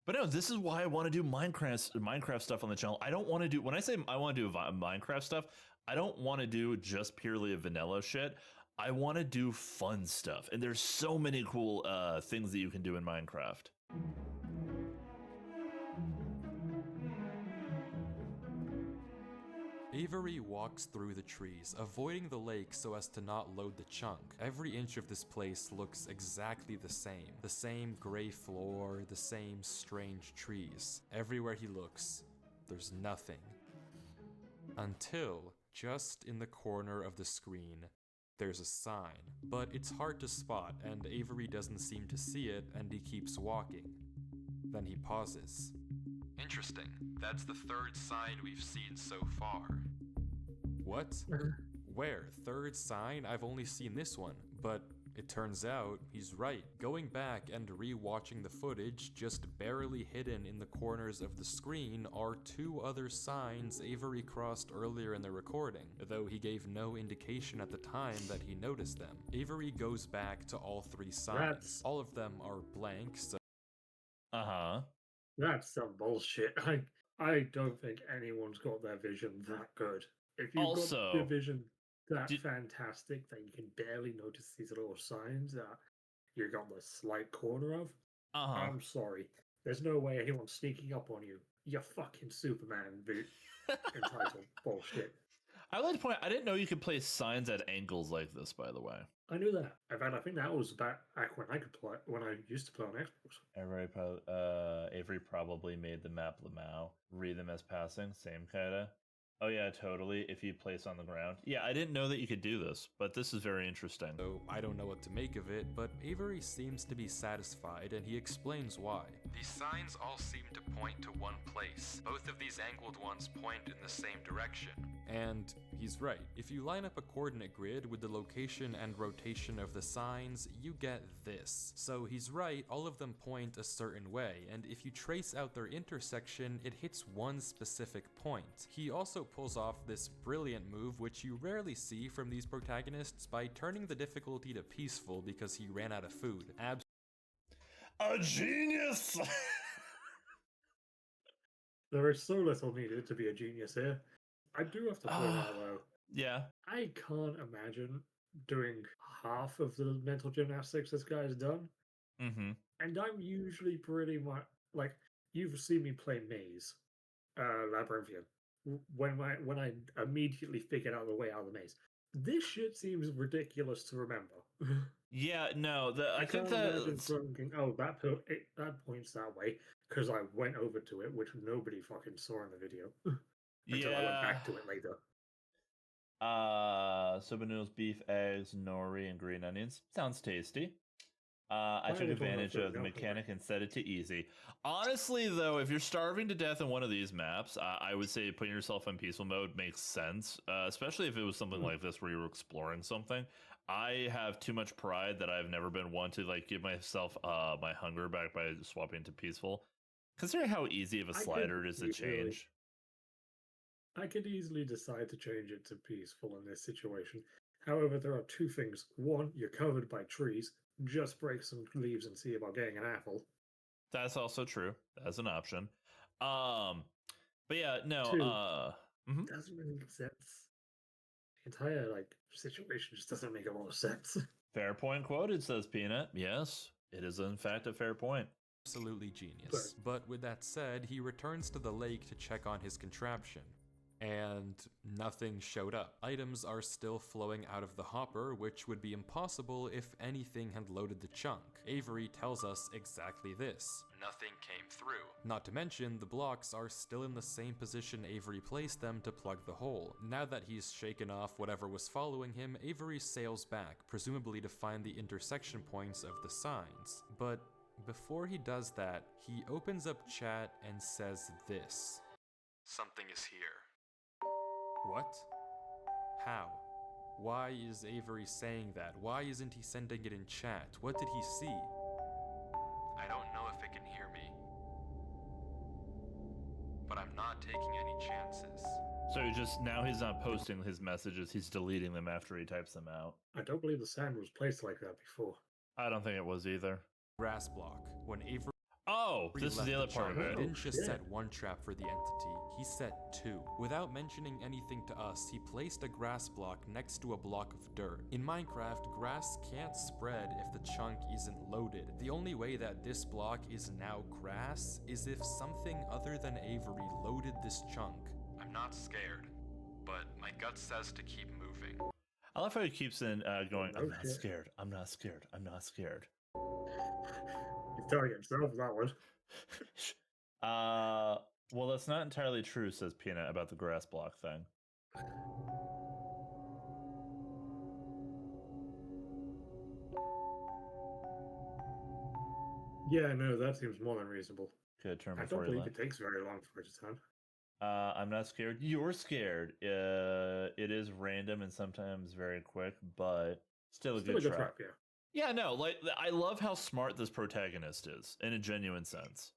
But no, this is why I want to do Minecraft stuff on the channel. I don't want to do, when I say I want to do Minecraft stuff, I don't want to do just purely a vanilla shit. I want to do fun stuff. And there's so many cool things that you can do in Minecraft. Avery walks through the trees, avoiding the lake so as to not load the chunk. Every inch of this place looks exactly the same. The same gray floor, the same strange trees. Everywhere he looks, there's nothing. Until, just in the corner of the screen, there's a sign. But it's hard to spot, and Avery doesn't seem to see it, and he keeps walking. Then he pauses. Interesting. That's the third sign we've seen so far. What? Where? Third sign? I've only seen this one. But it turns out he's right. Going back and re-watching the footage, just barely hidden in the corners of the screen are two other signs Avery crossed earlier in the recording, though he gave no indication at the time that he noticed them. Avery goes back to all three signs. All of them are blank, so... That's some bullshit. I don't think anyone's got their vision that good. If you've got your vision that fantastic that you can barely notice these little signs that you got the slight corner of, I'm sorry. There's no way anyone's sneaking up on you. You're fucking Superman entitled bullshit. I would like to point out, I didn't know you could place signs at angles like this, by the way. I knew that. In fact, I think that was back when I could play, when I used to play on Xbox. Avery probably made the map Lamau. Read them as passing, same kinda. Oh yeah, totally. If you place on the ground. Yeah, I didn't know that you could do this, but this is very interesting. So I don't know what to make of it, but Avery seems to be satisfied, and he explains why. These signs all seem to point to one place. Both of these angled ones point in the same direction. And he's right. If you line up a coordinate grid with the location and rotation of the signs, you get this. So he's right, all of them point a certain way, and if you trace out their intersection, it hits one specific point. He also pulls off this brilliant move, which you rarely see from these protagonists, by turning the difficulty to peaceful because he ran out of food. A genius! There is so little needed to be a genius here. I do have to point out, though, Yeah. I can't imagine doing half of the mental gymnastics this guy's done. Mm-hmm. And I'm usually pretty much like, you've seen me play Maze, Labyrinthian. When I immediately figured out the way out of the maze, this shit seems ridiculous to remember. Yeah, no, I think can't imagine that thinking, oh, that points that way because I went over to it, which nobody fucking saw in the video until I went back to it later. Soba noodles, beef, eggs, nori, and green onions. Sounds tasty. I took Finally, advantage of the mechanic and set it to easy. Honestly, though, if you're starving to death in one of these maps, I would say putting yourself in peaceful mode makes sense, especially if it was something like this where you were exploring something. I have too much pride that I've never been one to like give myself my hunger back by swapping to peaceful. Considering how easy of a slider it is to change. I could easily decide to change it to peaceful in this situation. However, there are two things. One, you're covered by trees. Just break some leaves and see about getting an apple. That's also true. That's an option. But yeah, no. Two, doesn't really make sense. The entire situation just doesn't make a lot of sense. Fair point quoted, says Peanut. Yes, it is in fact a fair point. Absolutely genius. But with that said, he returns to the lake to check on his contraption. And nothing showed up. Items are still flowing out of the hopper, which would be impossible if anything had loaded the chunk. Avery tells us exactly this. Nothing came through. Not to mention, the blocks are still in the same position Avery placed them to plug the hole. Now that he's shaken off whatever was following him, Avery sails back, presumably to find the intersection points of the signs. But before he does that, he opens up chat and says this. Something is here. What? How? Why is Avery saying that? Why isn't he sending it in chat? What did he see? I don't know if it can hear me. But I'm not taking any chances. So he's not posting his messages, he's deleting them after he types them out. I don't believe the sand was placed like that before. I don't think it was either. Grass block. When Avery this is the other part of it. He didn't just set one trap for the entity, he set two. Without mentioning anything to us, he placed a grass block next to a block of dirt. In Minecraft, grass can't spread if the chunk isn't loaded. The only way that this block is now grass is if something other than Avery loaded this chunk. I'm not scared, but my gut says to keep moving. I love how he keeps going, I'm not scared, I'm not scared, I'm not scared. He's telling himself that one. Well, that's not entirely true, says Peanut about the grass block thing. Yeah, no, that seems more than reasonable. Good turn I before don't believe it takes very long for it to turn. I'm not scared. You're scared. It is random and sometimes very quick, but still a good trap. Yeah. Yeah, no, I love how smart this protagonist is, in a genuine sense.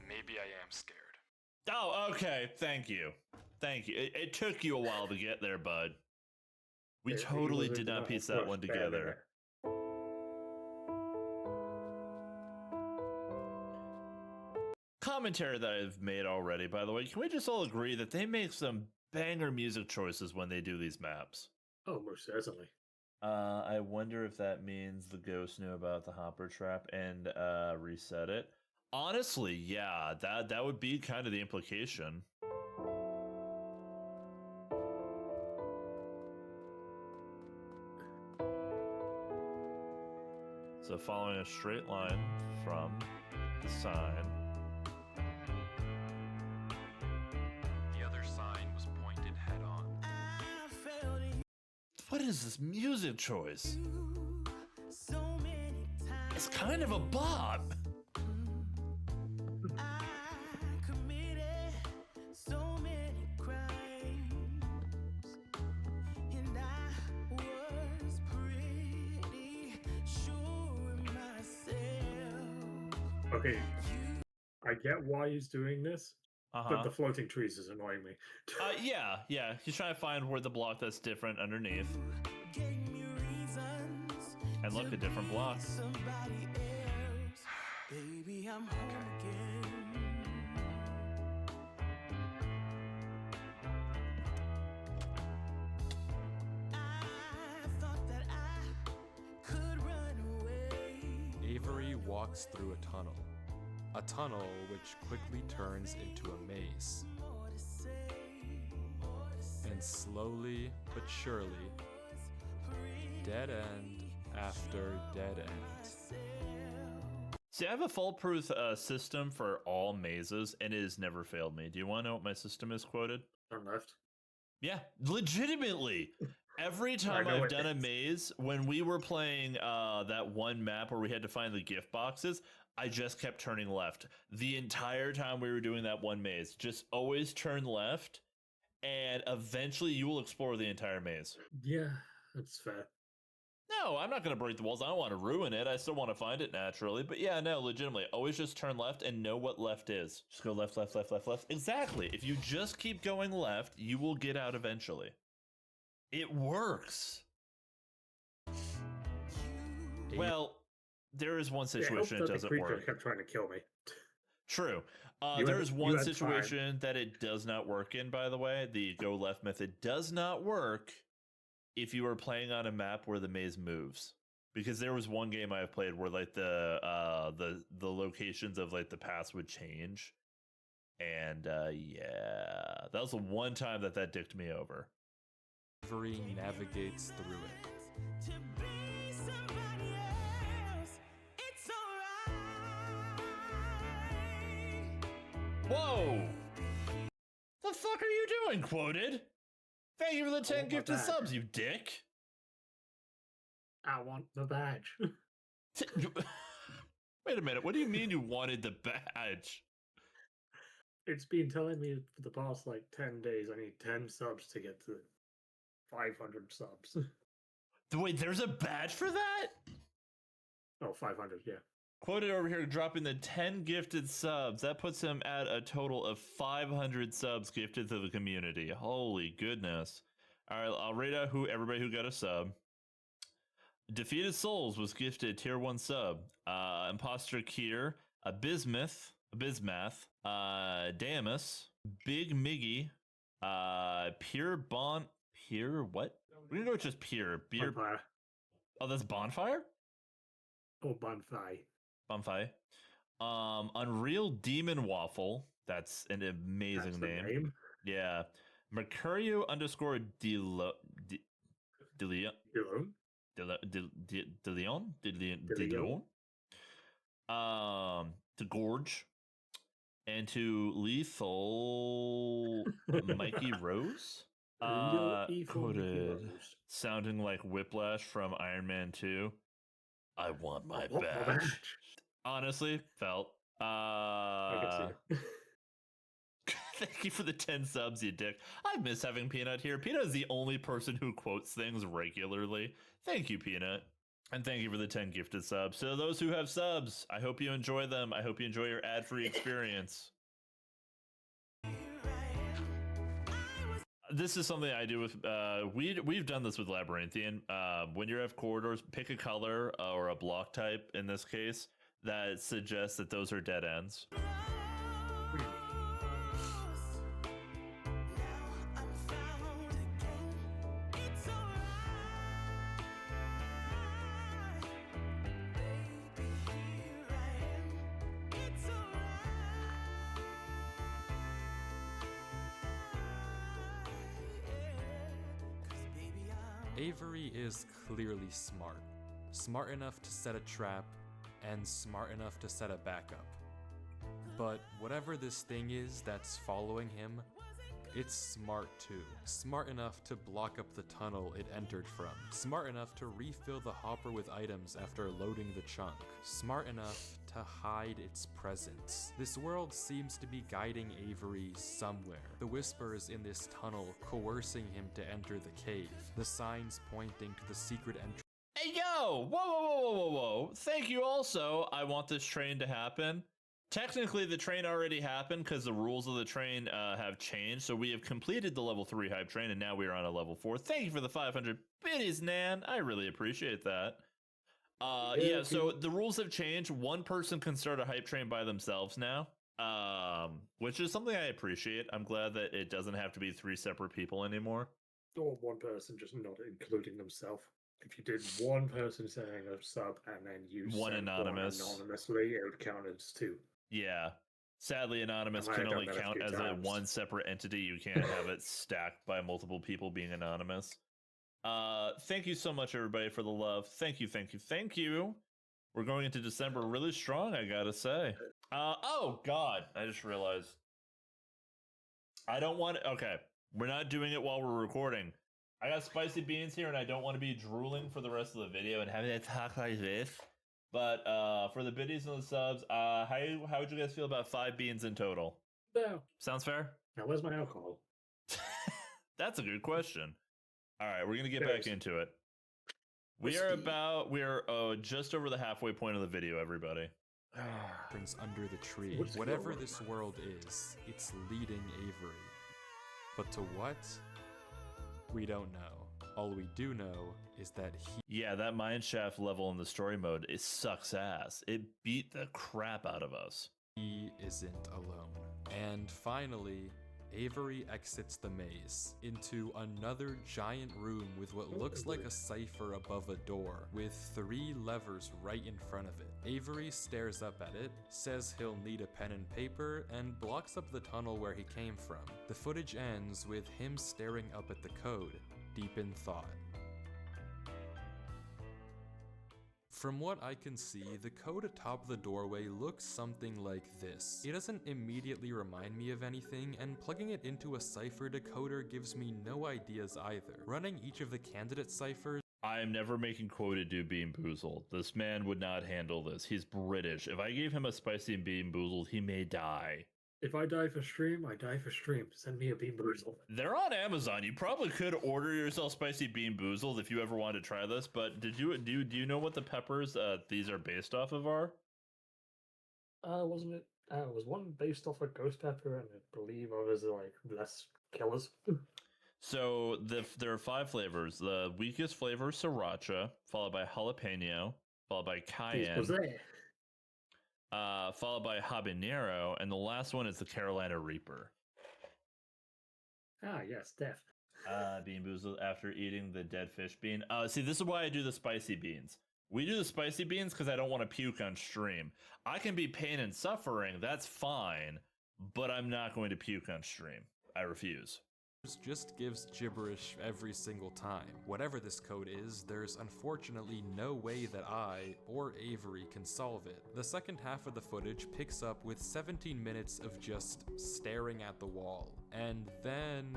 Maybe I am scared. Oh, okay. Thank you. Thank you. It took you a while to get there, bud. We totally did not piece that one together. Commentary that I've made already, by the way. Can we just all agree that they make some banger music choices when they do these maps? Oh, most certainly. I wonder if that means the ghost knew about the hopper trap and reset it. Honestly, yeah, that would be kind of the implication. So following a straight line from the sign. The other sign was pointed head on. What is this music choice? It's kind of a bop. Okay, I get why he's doing this, but Uh-huh. the floating trees is annoying me. Yeah. He's trying to find where the block that's different underneath. And look, a different block. Baby, I'm home again. I thought that I could run away. Avery walks through a tunnel which quickly turns into a maze. More to say, more to say. And slowly but surely, dead end after dead end. See, I have a foolproof system for all mazes, and it has never failed me. Do you want to know what my system is quoted? Turn left. Yeah, legitimately. Every time know I've it done a is. maze, when we were playing that one map where we had to find the gift boxes, I just kept turning left. The entire time we were doing that one maze, just always turn left, and eventually you will explore the entire maze. Yeah, that's fair. No, I'm not going to break the walls. I don't want to ruin it. I still want to find it naturally. But yeah, no, legitimately, always just turn left and know what left is. Just go left, left, left, left, left. Exactly. If you just keep going left, you will get out eventually. It works. Well, there is one Yeah, it helped situation that it the doesn't creature work. kept trying to kill me. True. You There had- is you one had time. situation that it does not work in, by the way. The go left method does not work if you are playing on a map where the maze moves. Because there was one game I have played where like the locations of like the paths would change. And yeah, that was the one time that dicked me over. Avery navigates through it. To be somebody else, it's alright. Whoa! The fuck are you doing, Quoted? Thank you for the 10 want my gifted badge. subs, you dick. I want the badge. Wait a minute, what do you mean you wanted the badge? It's been telling me for the past like 10 days I need 10 subs to get to 500 subs. Wait, there's a badge for that? Oh, 500, yeah. Quoted over here dropping the 10 gifted subs. That puts him at a total of 500 subs gifted to the community. Holy goodness. All right, I'll read out everybody who got a sub. Defeated Souls was gifted tier 1 sub. Imposter Kier, Abismath, Damus, Big Miggy, Pure what? We're gonna go with just Pure. Bonfire. Oh, that's Bonfire? Oh, Bonfire. Bonfire. Unreal Demon Waffle. That's an amazing That's the name. Yeah. Mercurio _de Leon. Alone? De Leon. To Gorge. And to Lethal Mikey Rose. Quoted, sounding like Whiplash from Iron Man 2. I want my badge. Honestly, felt. I can see it. Thank you for the 10 subs, you dick. I miss having Peanut here. Peanut is the only person who quotes things regularly. Thank you, Peanut. And thank you for the 10 gifted subs. So those who have subs, I hope you enjoy them. I hope you enjoy your ad-free experience. This is something I do with, we've done this with Labyrinthian. When you have corridors, pick a color or a block type, in this case, that suggests that those are dead ends. Avery is clearly smart. Smart enough to set a trap, and smart enough to set a backup. But whatever this thing is that's following him It's smart too. Smart enough to block up the tunnel it entered from. Smart enough to refill the hopper with items after loading the chunk. Smart enough to hide its presence. This world seems to be guiding Avery somewhere. The whispers in this tunnel coercing him to enter the cave. The signs pointing to the secret entrance. Hey, yo! Whoa, whoa, whoa, whoa, whoa, whoa. Thank you also. I want this train to happen. Technically, the train already happened because the rules of the train have changed. So we have completed the level 3 hype train, and now we are on a level 4. Thank you for the 500 biddies, Nan. I really appreciate that. Yeah, so the rules have changed. One person can start a hype train by themselves now, which is something I appreciate. I'm glad that it doesn't have to be 3 separate people anymore. Or one person just not including themselves. If you did one person saying a sub and then you One sent anonymous. one anonymously, it would count as 2. Yeah. Sadly, Anonymous I might can have only done that a count few as a times. one separate entity. You can't have it stacked by multiple people being anonymous. Thank you so much, everybody, for the love. Thank you, thank you, thank you. We're going into December really strong, I gotta say. Oh, God. I just realized. I don't want to... Okay, we're not doing it while we're recording. I got spicy beans here, and I don't want to be drooling for the rest of the video and having to talk like this. But for the biddies and the subs, how would you guys feel about 5 beans in total? No. Sounds fair? Now, where's my alcohol? That's a good question. All right, we're gonna get There back is. into it. We are just over the halfway point of the video, everybody. Under the tree. What's Whatever going on? this world is, it's leading Avery. But to what? We don't know. All we do know is that Yeah, that mineshaft level in the story mode, it sucks ass. It beat the crap out of us. he isn't alone. And finally, Avery exits the maze into another giant room with what looks like a cipher above a door, with 3 levers right in front of it. Avery stares up at it, says he'll need a pen and paper, and blocks up the tunnel where he came from. The footage ends with him staring up at the code, deep in thought. From what I can see, the code atop the doorway looks something like this. It doesn't immediately remind me of anything, and plugging it into a cipher decoder gives me no ideas either. Running each of the candidate ciphers I am never making quoted do Bean Boozled. This man would not handle this. He's British. If I gave him a spicy and Bean Boozled, he may die. If I die for stream, I die for stream. Send me a Bean Boozled. They're on Amazon. You probably could order yourself spicy Bean Boozled if you ever wanted to try this. But do you know what the peppers these are based off of are? Wasn't it? It was one based off of ghost pepper, and I believe others are like less killers. So there are 5 flavors. The weakest flavor is sriracha, followed by jalapeno, followed by cayenne, followed by habanero, and the last one is the Carolina Reaper. Ah, yes, death. Bean Boozled after eating the dead fish bean. See, this is why I do the spicy beans. We do the spicy beans because I don't want to puke on stream. I can be pain and suffering, that's fine, but I'm not going to puke on stream. I refuse. just gives gibberish every single time. Whatever this code is, there's unfortunately no way that I or Avery can solve it. The second half of the footage picks up with 17 minutes of just staring at the wall, and then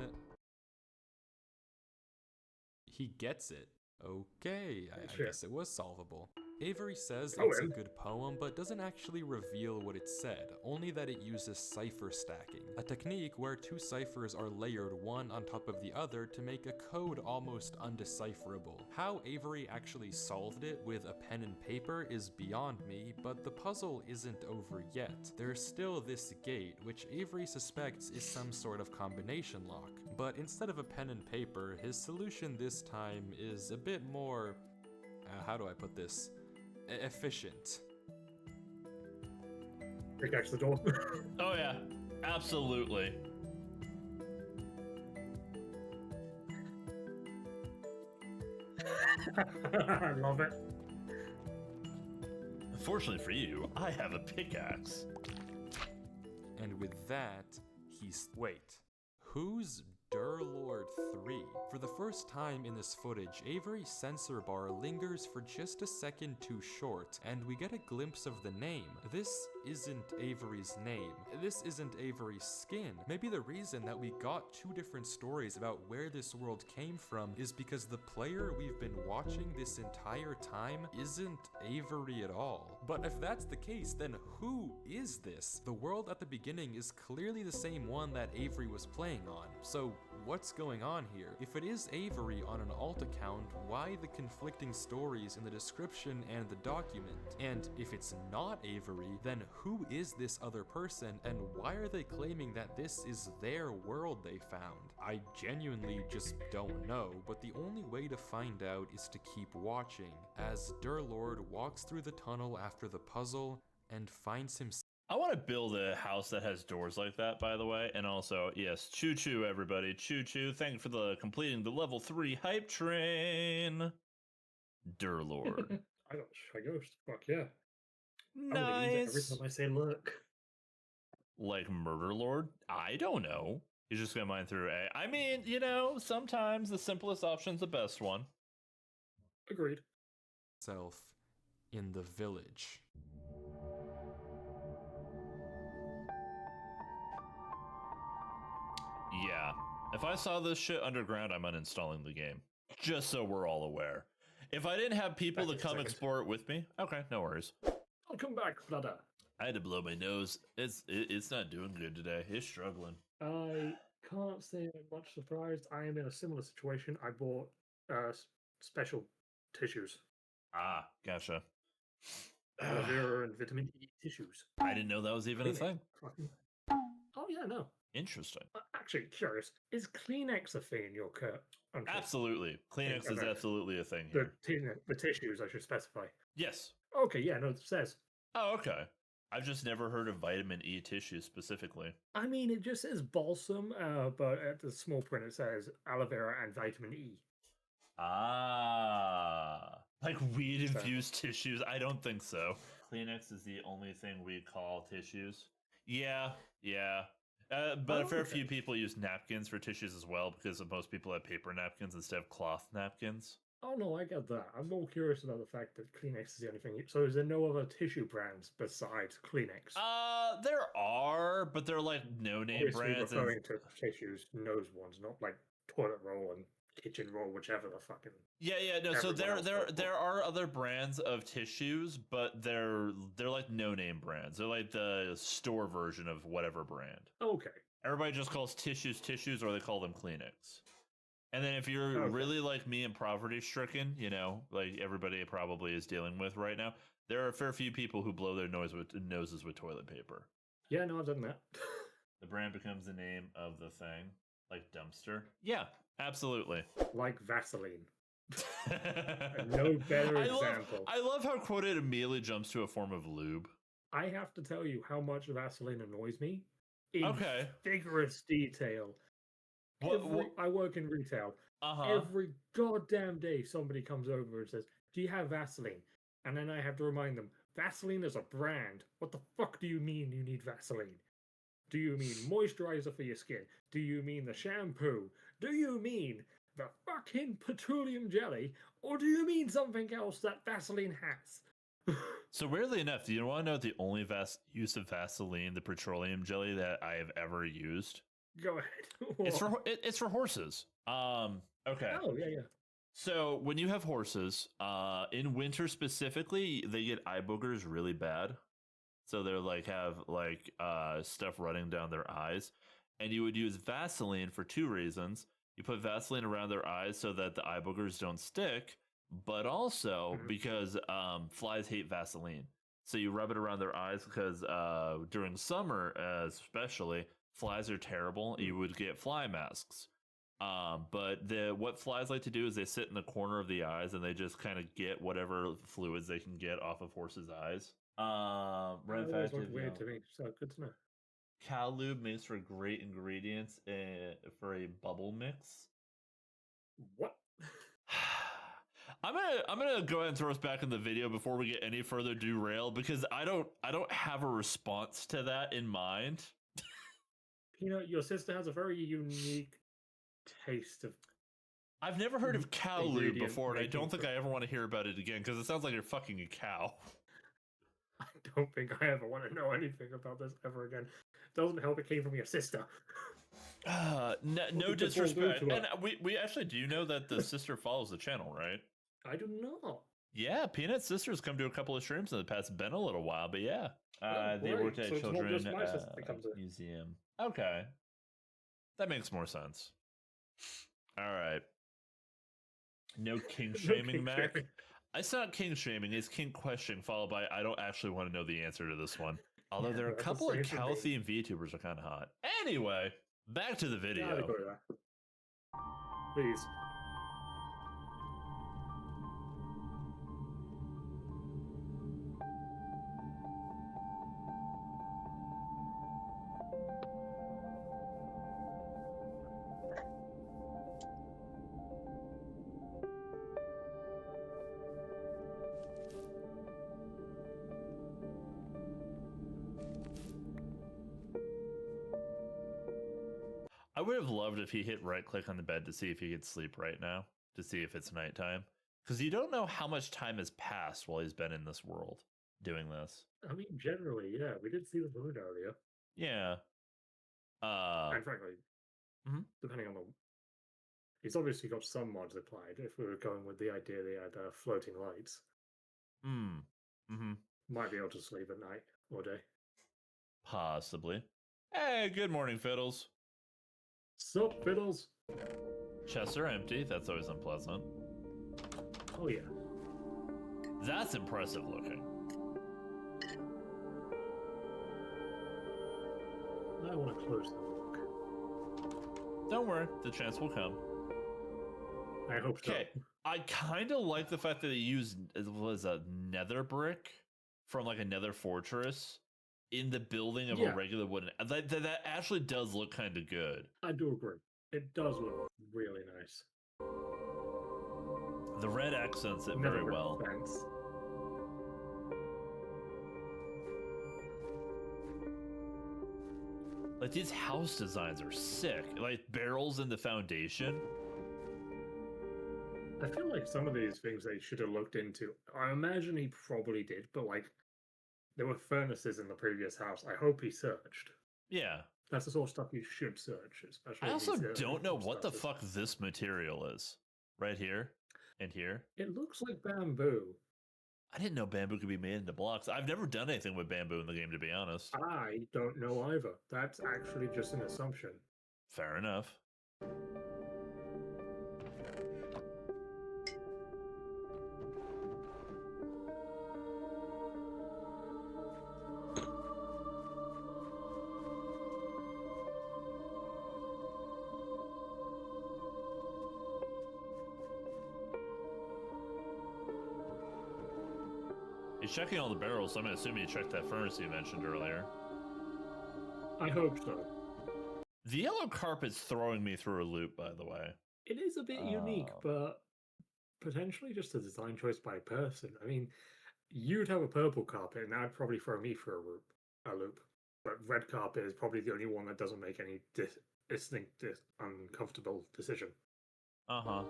he gets it. Okay, I guess it was solvable. Avery says it's a good poem, but doesn't actually reveal what it said, only that it uses cipher stacking, a technique where 2 ciphers are layered one on top of the other to make a code almost undecipherable. How Avery actually solved it with a pen and paper is beyond me, but the puzzle isn't over yet. There's still this gate, which Avery suspects is some sort of combination lock, but instead of a pen and paper, his solution this time is a bit more, how do I put this? Efficient. Pickaxe the door. Oh yeah, absolutely. I love it. Fortunately for you, I have a pickaxe. And with that, wait, who's Durlord 3? For the first time in this footage, Avery's censor bar lingers for just a second too short, and we get a glimpse of the name. This isn't Avery's name. This isn't Avery's skin. Maybe the reason that we got two different stories about where this world came from is because the player we've been watching this entire time isn't Avery at all. But if that's the case, then who is this? The world at the beginning is clearly the same one that Avery was playing on. So what's going on here? If it is Avery on an alt account, why the conflicting stories in the description and the document? And if it's not Avery, then who is this other person and why are they claiming that this is their world they found? I genuinely just don't know, but the only way to find out is to keep watching as Durlord walks through the tunnel after the puzzle and finds himself. I want to build a house that has doors like that, by the way. And also, yes, choo choo, everybody. Choo choo. Thank you for the completing the level 3 hype train. Durlord. I got Shy Ghost. Fuck yeah. I'm gonna use it every Nice. time I say look. Like Murder Lord? I don't know. He's just gonna mine through A. I mean, you know, sometimes the simplest option's the best one. Agreed. In the village. Yeah. If I saw this shit underground, I'm uninstalling the game. Just so we're all aware. If I didn't have people Back to in a come second. explore it with me, okay, no worries. I'll come back, Flutter. I had to blow my nose. It's not doing good today. It's struggling. I can't say I'm much surprised. I am in a similar situation. I bought special tissues. Ah, gotcha. Aloe vera and vitamin E tissues. I didn't know that was even a Kleenex. thing. Oh yeah, no. Interesting. Actually, curious. Is Kleenex a thing in your country? Absolutely. Kleenex is okay. absolutely a thing The, here. the tissues, I should specify. Yes. Okay, yeah, no, it says. Oh, okay. I've just never heard of vitamin E tissue specifically. I mean, it just says balsam, but at the small print it says aloe vera and vitamin E. Ah. Like weed infused tissues? I don't think so. Kleenex is the only thing we call tissues. Yeah. But a fair few people use napkins for tissues as well because most people have paper napkins instead of cloth napkins. Oh no, I get that. I'm more curious about the fact that Kleenex is the only thing. So is there no other tissue brands besides Kleenex? There are, but they're like no-name Obviously brands. referring to tissues, nose ones, not like toilet roll and kitchen roll, whichever the fucking. Yeah, no. So everyone else goes there for. are other brands of tissues, but they're like no-name brands. They're like the store version of whatever brand. Okay. Everybody just calls tissues, or they call them Kleenex. And then if you're Okay. really like me and poverty-stricken, you know, like everybody probably is dealing with right now, there are a fair few people who blow their noses with toilet paper. Yeah, no, I've done that. The brand becomes the name of the thing, like dumpster. Yeah, absolutely. Like Vaseline. No better example. I love how quoted immediately jumps to a form of lube. I have to tell you how much Vaseline annoys me in Okay. vigorous detail. I work in retail. Uh-huh. Every goddamn day, somebody comes over and says, "Do you have Vaseline?" And then I have to remind them, Vaseline is a brand. What the fuck do you mean you need Vaseline? Do you mean moisturizer for your skin? Do you mean the shampoo? Do you mean the fucking petroleum jelly? Or do you mean something else that Vaseline has? So weirdly enough, do you want to know the only use of Vaseline, the petroleum jelly that I have ever used? Go ahead. It's for horses. Okay. Oh, yeah. So when you have horses, in winter specifically, they get eye boogers really bad. So they're like have like stuff running down their eyes, and you would use Vaseline for two reasons. You put Vaseline around their eyes so that the eye boogers don't stick, but also because flies hate Vaseline. So you rub it around their eyes because during summer, especially, flies are terrible. You would get fly masks. But what flies like to do is they sit in the corner of the eyes and they just kind of get whatever fluids they can get off of horses' eyes. Red That always fact looked is, weird to me, so good to know. cow lube makes for great ingredients for a bubble mix. What? I'm gonna go ahead and throw us back in the video before we get any further derailed because I don't have a response to that in mind. You know, your sister has a very unique taste of. I've never heard of cow lube ingredient before, and I making don't think for- I ever want to hear about it again because it sounds like you're fucking a cow. I don't think I ever want to know anything about this ever again. Doesn't help it came from your sister. No, What no did the ball do disrespect. to her? And we actually do know that the sister follows the channel, right? I do not. Yeah, Peanut's sisters come to a couple of streams in the past. Been a little while, but yeah. They great. worked at So it's not children just my sister that comes in. museum. Okay, that makes more sense. All right. No king shaming, king Mac. shaming. It's not king shaming. It's king question followed by I don't actually want to know the answer to this one. Although Yeah, there are a that's couple of the same for cow me. themed VTubers are kind of hot. Anyway, back to the Yeah, video. go to that. Please. I would have loved if he hit right click on the bed to see if he could sleep right now, to see if it's nighttime. Because you don't know how much time has passed while he's been in this world doing this. I mean, generally, yeah, we did see the moon earlier. Yeah. And frankly, Mhm. depending on the. He's obviously got some mods applied if we were going with the idea they had floating lights. Mm-hmm. Might be able to sleep at night or day. Possibly. Hey, good morning, Fiddles. Sup, fiddles? Chests are empty. That's always unpleasant. Oh, yeah. That's impressive looking. I want to close the book. Don't worry, the chance will come. I hope so. Okay, I kind of like the fact that they used it was a nether brick from like a nether fortress in the building of Yeah. a regular wooden. That actually does look kind of good. I do agree. It does look really nice. The red accents it Nether very brick well. fence. Like these house designs are sick. Like barrels in the foundation. I feel like some of these things they should have looked into. I imagine he probably did, but like there were furnaces in the previous house. I hope he searched. Yeah. That's the sort of stuff you should search, especially. I in also these, don't know what the stuff. fuck this material is. Right here and here. It looks like bamboo. I didn't know bamboo could be made into blocks. I've never done anything with bamboo in the game, to be honest. I don't know either. That's actually just an assumption. Fair enough. He's checking all the barrels, so I'm assuming he checked that furnace you mentioned earlier. I hope so. The yellow carpet's throwing me through a loop, by the way. It is a bit unique, but potentially just a design choice by person. I mean, you'd have a purple carpet, and that'd probably throw me for a loop. But red carpet is probably the only one that doesn't make any distinct, uncomfortable decision. Uh-huh.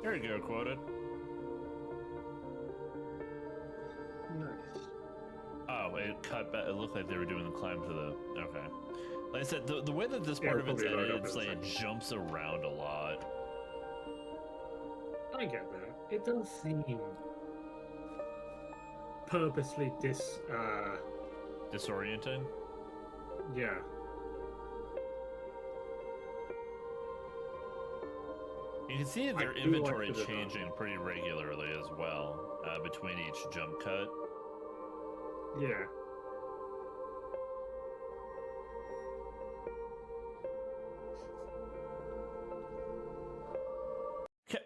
There you go, quoted. Nice. Oh, it cut back. It looked like they were doing the climb to the... Okay. Like I said, the way that this Yeah, part of it's probably load edited, up it's in a like it second. jumps around a lot. I get that. It does seem purposely Disorienting? yeah. You can see I their do like inventory the design. changing pretty regularly as well, between each jump cut. Yeah.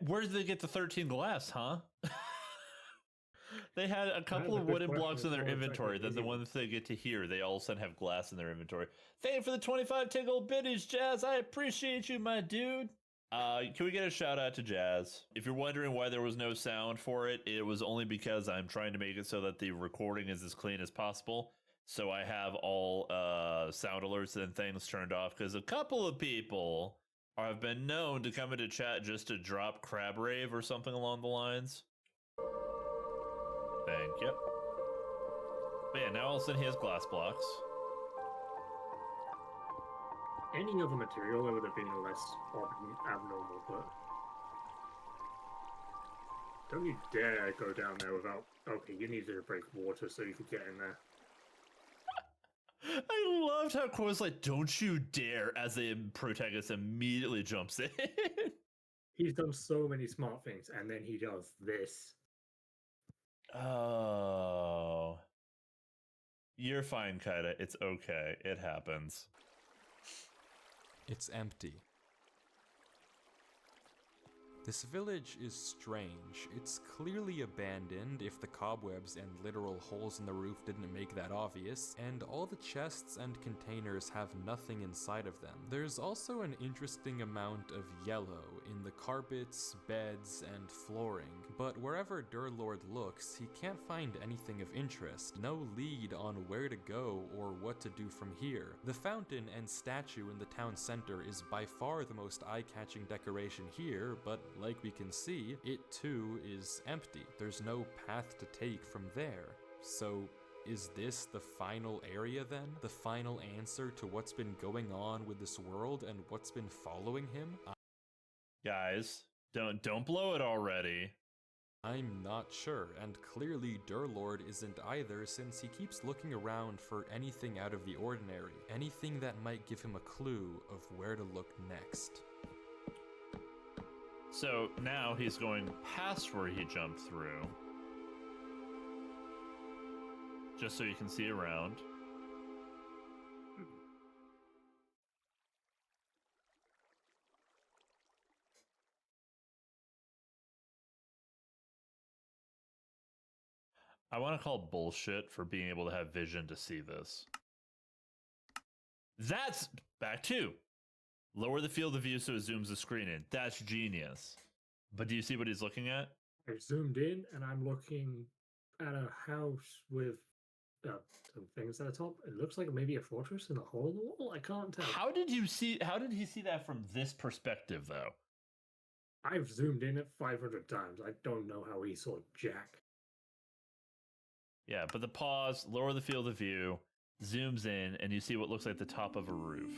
Where did they get the 13 glass, huh? They had a couple a of good wooden question. blocks in It's their more exactly inventory. Then the easy. ones they get to here, they all of a sudden have glass in their inventory. Thank you for the 25 tingle biddies, Jazz. I appreciate you, my dude. Can we get a shout out to Jazz? If you're wondering why there was no sound for it, it was only because I'm trying to make it so that the recording is as clean as possible. So I have all sound alerts and things turned off because a couple of people have been known to come into chat just to drop crab rave or something along the lines. Thank you. But yeah, now all of a sudden he has glass blocks. Any other material would have been less abnormal, but don't you dare go down there without. Okay, you needed to break water so you could get in there. I loved how Quo's like, "Don't you dare!" as the protagonist immediately jumps in. He's done so many smart things, and then he does this. Oh, you're fine, Kaida. It's okay. It happens. It's empty. This village is strange. It's clearly abandoned if the cobwebs and literal holes in the roof didn't make that obvious, and all the chests and containers have nothing inside of them. There's also an interesting amount of yellow in the carpets, beds, and flooring, but wherever Durlord looks, he can't find anything of interest, no lead on where to go or what to do from here. The fountain and statue in the town center is by far the most eye-catching decoration here, but like we can see, it too is empty. There's no path to take from there. So is this the final area then? The final answer to what's been going on with this world and what's been following him? Guys, don't blow it already. I'm not sure, and clearly Durlord isn't either, since he keeps looking around for anything out of the ordinary, anything that might give him a clue of where to look next. So now he's going past where he jumped through, just so you can see around. I want to call bullshit for being able to have vision to see this. That's back to lower the field of view so it zooms the screen in. That's genius. But do you see what he's looking at? I've zoomed in, and I'm looking at a house with some things at the top. It looks like maybe a fortress in a hole in the wall. I can't tell. How did he see that from this perspective, though? I've zoomed in it 500 times. I don't know how he saw Jack. Yeah, but the pause, lower the field of view, zooms in, and you see what looks like the top of a roof.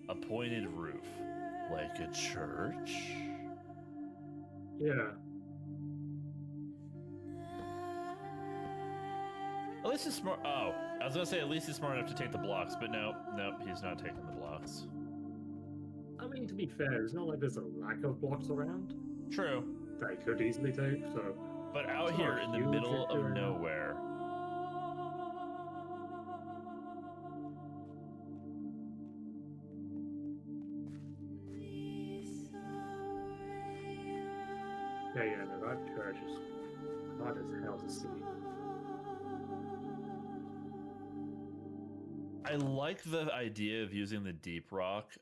A pointed roof. Like a church? Yeah. At least he's smart. Oh, I was gonna say at least he's smart enough to take the blocks, but no, he's not taking the blocks. I mean, to be fair, it's not like there's a lack of blocks around True. that I could easily take, so... But out It's here not in the huge middle of area. nowhere. Yeah, no, that church is hard as hell to see. I like the idea of using the deep rock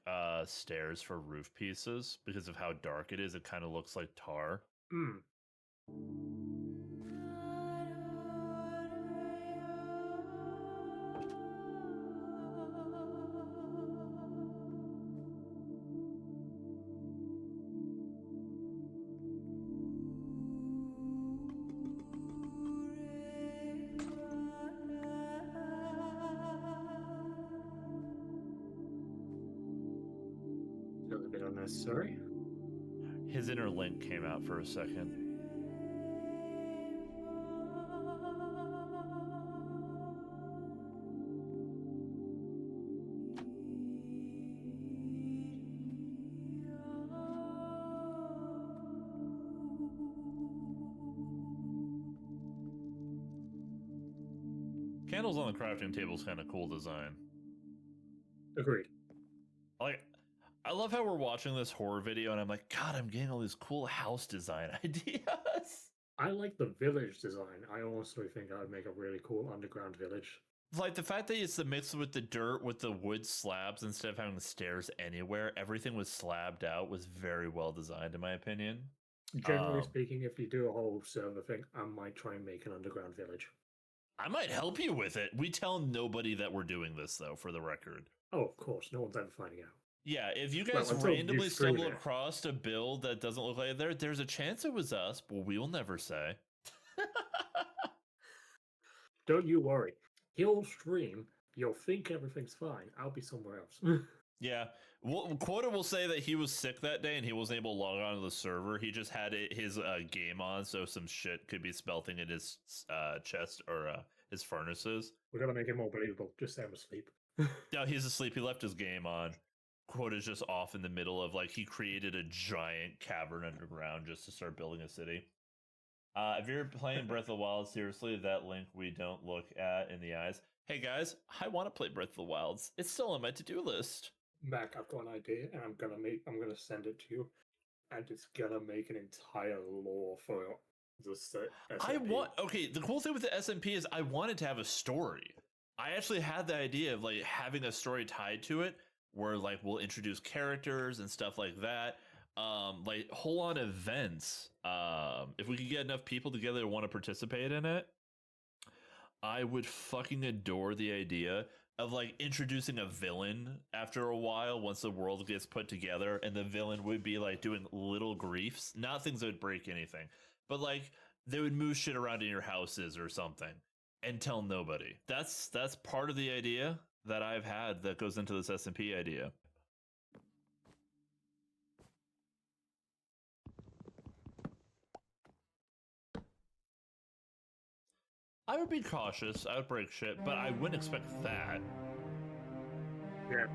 stairs for roof pieces because of how dark it is. It kind of looks like tar. Hmm. Feels a bit unnecessary. His inner link came out for a second. Candles on the crafting table is kind of cool design. Agreed. I love how we're watching this horror video and I'm like, God, I'm getting all these cool house design ideas. I like the village design. I also think I would make a really cool underground village. Like the fact that it's the mix with the dirt with the wood slabs instead of having stairs anywhere, everything was slabbed out, was very well designed in my opinion. Generally speaking, if you do a whole server thing, I might try and make an underground village. I might help you with it. We tell nobody that we're doing this, though, for the record. Oh, of course, no one's ever finding out. Yeah, if you Well, guys until you randomly stream stumble it. across a build that doesn't look like there's a chance it was us, but we'll never say. Don't you worry. He'll stream. You'll think everything's fine. I'll be somewhere else. Yeah, well, Quota will say that he was sick that day and he wasn't able to log on to the server. He just had his game on, so some shit could be spelting in his chest or his furnaces. We're gonna make it more believable. Just say I'm asleep. No, he's asleep. He left his game on. Quota's just off in the middle of, like, he created a giant cavern underground just to start building a city. If you're playing Breath of the Wild, seriously, that link we don't look at in the eyes. Hey guys, I want to play Breath of the Wilds. It's still on my to-do list. Mac, I've got an idea, and I'm gonna send it to you, and it's gonna make an entire lore for the Okay, the cool thing with the SMP is I wanted to have a story. I actually had the idea of, like, having a story tied to it where, like, we'll introduce characters and stuff like that. Like whole on events. If we could get enough people together to want to participate in it, I would fucking adore the idea of, like, introducing a villain after a while once the world gets put together, and the villain would be, like, doing little griefs, not things that would break anything, but, like, they would move shit around in your houses or something and tell nobody. That's part of the idea that I've had that goes into this SMP idea. I would be cautious. I would break shit, but I wouldn't expect that. Yeah.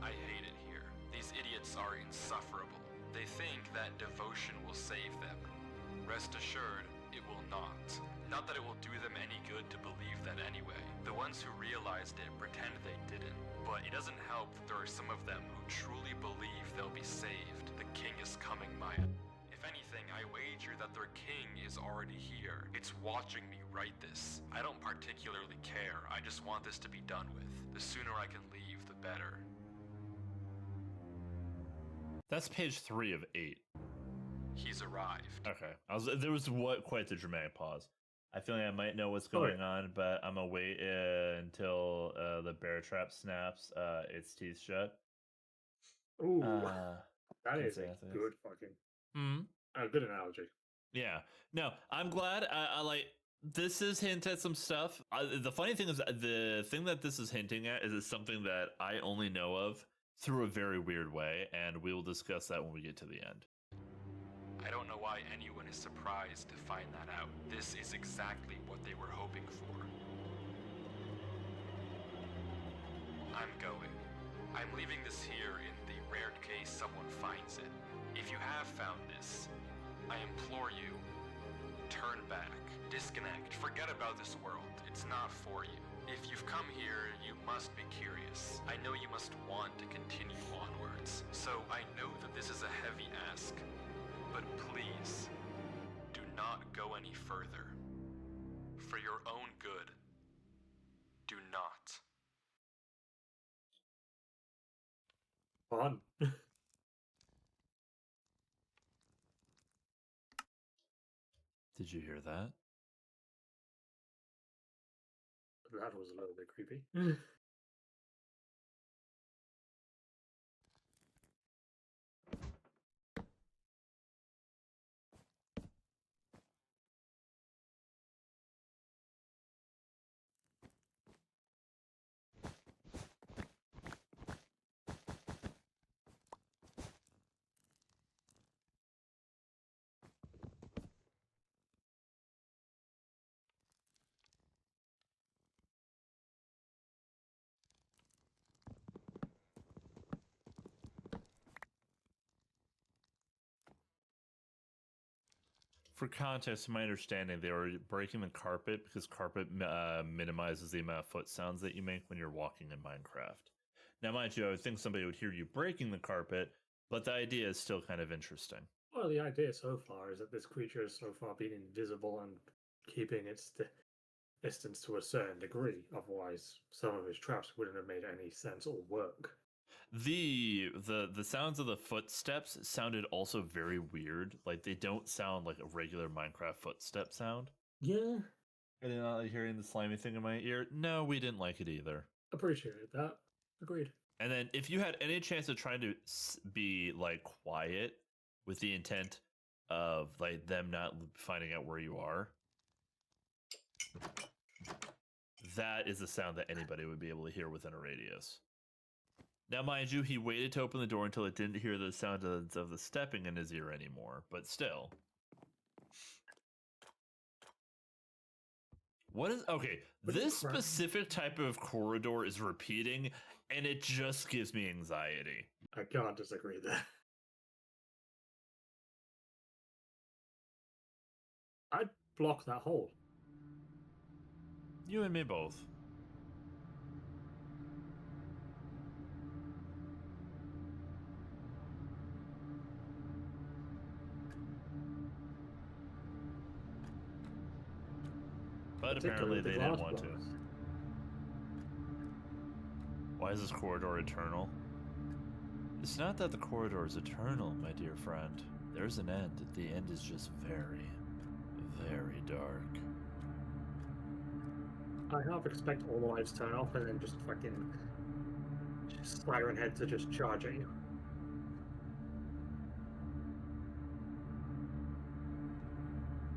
I hate it here. These idiots are insufferable. They think that devotion will save them. Rest assured, it will not. Not that it will do them any good to believe that anyway. The ones who realized it pretend they didn't. But it doesn't help that there are some of them who truly believe they'll be saved. The king is coming, Maya. If anything, I wager that their king is already here. It's watching me write this. I don't particularly care. I just want this to be done with. The sooner I can leave, the better. That's page 3 of 8. He's arrived. Okay. There was quite the dramatic pause. I feel like I might know what's Oh, yeah. going on, but I'm gonna wait until the bear trap snaps its teeth shut. Ooh, Uh, that is say a that. good fucking, hmm good analogy. Yeah. No, I'm glad. I like this is hint at some stuff. The funny thing is, the thing that this is hinting at is something that I only know of through a very weird way, and we will discuss that when we get to the end. I don't know why anyone is surprised to find that out. This is exactly what they were hoping for. I'm going. I'm leaving this here in the rare case someone finds it. If you have found this, I implore you, turn back, disconnect, forget about this world. It's not for you. If you've come here, you must be curious. I know you must want to continue onwards. So I know that this is a heavy ask, but please, do not go any further. For your own good, do not. Fun. Did you hear that? That was a little bit creepy. For context, to my understanding, they were breaking the carpet because carpet minimizes the amount of foot sounds that you make when you're walking in Minecraft. Now, mind you, I would think somebody would hear you breaking the carpet, but the idea is still kind of interesting. Well, the idea so far is that this creature has so far been invisible and keeping its distance to a certain degree. Otherwise, some of his traps wouldn't have made any sense or work. The sounds of the footsteps sounded also very weird. Like they don't sound like a regular Minecraft footstep sound. Yeah, I did not like hearing the slimy thing in my ear. No, we didn't like it either. appreciated that. Agreed. And then if you had any chance of trying to be like quiet with the intent of like them not finding out where you are, that is a sound that anybody would be able to hear within a radius. Now, mind you, he waited to open the door until it didn't hear the sound of the stepping in his ear anymore, but still. What is okay? This specific type of corridor is repeating, and it just gives me anxiety. I can't disagree there. I'd block that hole. You and me both. But apparently they didn't want to. Why is this corridor eternal? It's not that the corridor is eternal, my dear friend. There's an end. The end is just very, very dark. I half expect all the lights turn off and then just fucking Siren Head to just charge at you.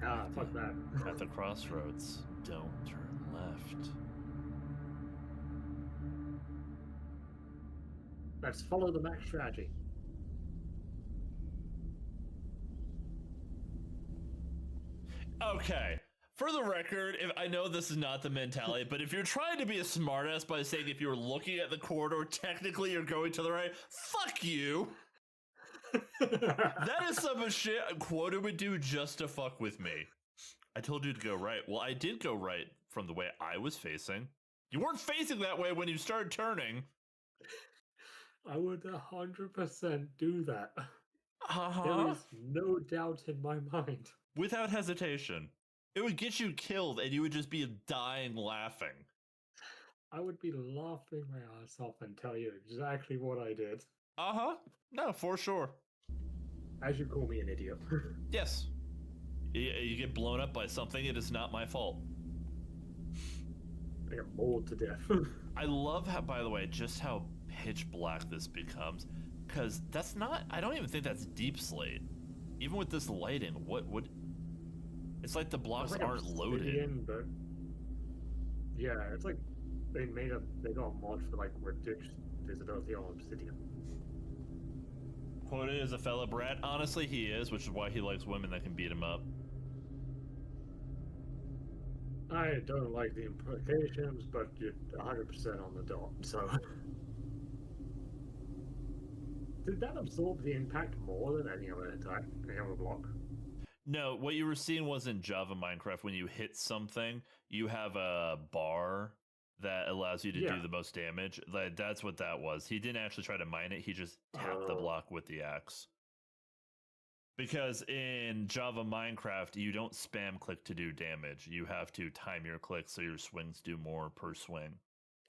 Ah, fuck that. At the crossroads, don't turn left. Let's follow the max strategy. Okay. For the record, if I know this is not the mentality, but if you're trying to be a smartass by saying if you're looking at the corridor, technically you're going to the right, fuck you. That is some shit Quota would do just to fuck with me. I told you to go right. Well, I did go right from the way I was facing. You weren't facing that way when you started turning. I would 100% do that. Uh-huh. There is no doubt in my mind. Without hesitation. It would get you killed and you would just be dying laughing. I would be laughing my ass off and tell you exactly what I did. Uh-huh. No, for sure. As you call me an idiot. Yes. You get blown up by something, it is not my fault. I get mauled to death. I love how, by the way, just how pitch black this becomes. Because that's not, I don't even think that's deep slate. Even with this lighting, what would... It's like the blocks aren't loaded. Obsidian, but yeah, it's like they got a mod for like reduced visibility on obsidian. Quota is a fella brat. Honestly, he is, which is why he likes women that can beat him up. I don't like the implications, but you're 100% on the dot, so... Did that absorb the impact more than any other attack, any other block? No, what you were seeing was in Java Minecraft, when you hit something, you have a bar that allows you to do the most damage. Like, that's what that was. He didn't actually try to mine it, he just tapped the block with the axe. Because in Java Minecraft, you don't spam click to do damage. You have to time your clicks so your swings do more per swing.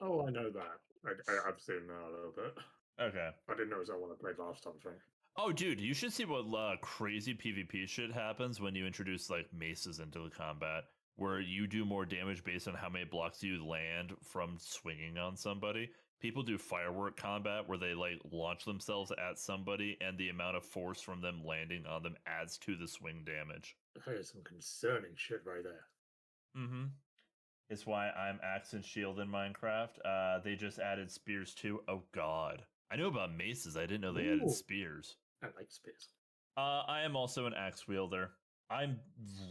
Oh, I know that. I've seen that a little bit. Okay. I didn't notice that when I played last time thing. Oh, dude, you should see what crazy PvP shit happens when you introduce like maces into the combat, where you do more damage based on how many blocks you land from swinging on somebody. People do firework combat where they like launch themselves at somebody, and the amount of force from them landing on them adds to the swing damage. That is some concerning shit right there. Mm-hmm. It's why I'm axe and shield in Minecraft. They just added spears too. Oh god. I knew about maces. I didn't know they added spears. I like spears. I am also an axe wielder. I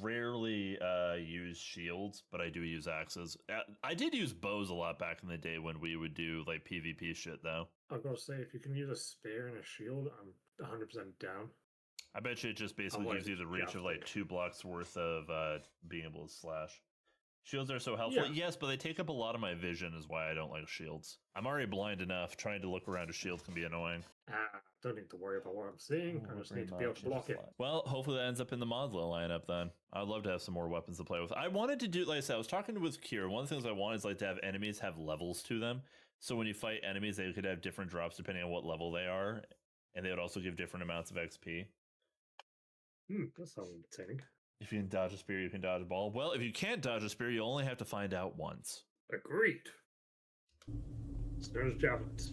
rarely use shields, but I do use axes. I did use bows a lot back in the day when we would do like PvP shit, though. I've got to say, if you can use a spear and a shield, I'm 100% down. I bet you it just basically Otherwise gives you the it's reach of like just 2 blocks worth of being able to slash. Shields are so helpful. Yeah. Yes, but they take up a lot of my vision, is why I don't like shields. I'm already blind enough. Trying to look around a shield can be annoying. Don't need to worry about what I'm seeing. I just need to be able to block it. Well, hopefully that ends up in the Modla lineup then. I'd love to have some more weapons to play with. I wanted to do, like I said, I was talking with Kier. One of the things I want is like to have enemies have levels to them. So when you fight enemies, they could have different drops depending on what level they are. And they would also give different amounts of XP. That sounds entertaining. If you can dodge a spear, you can dodge a ball. Well, if you can't dodge a spear, you only have to find out once. Agreed. There's javelins.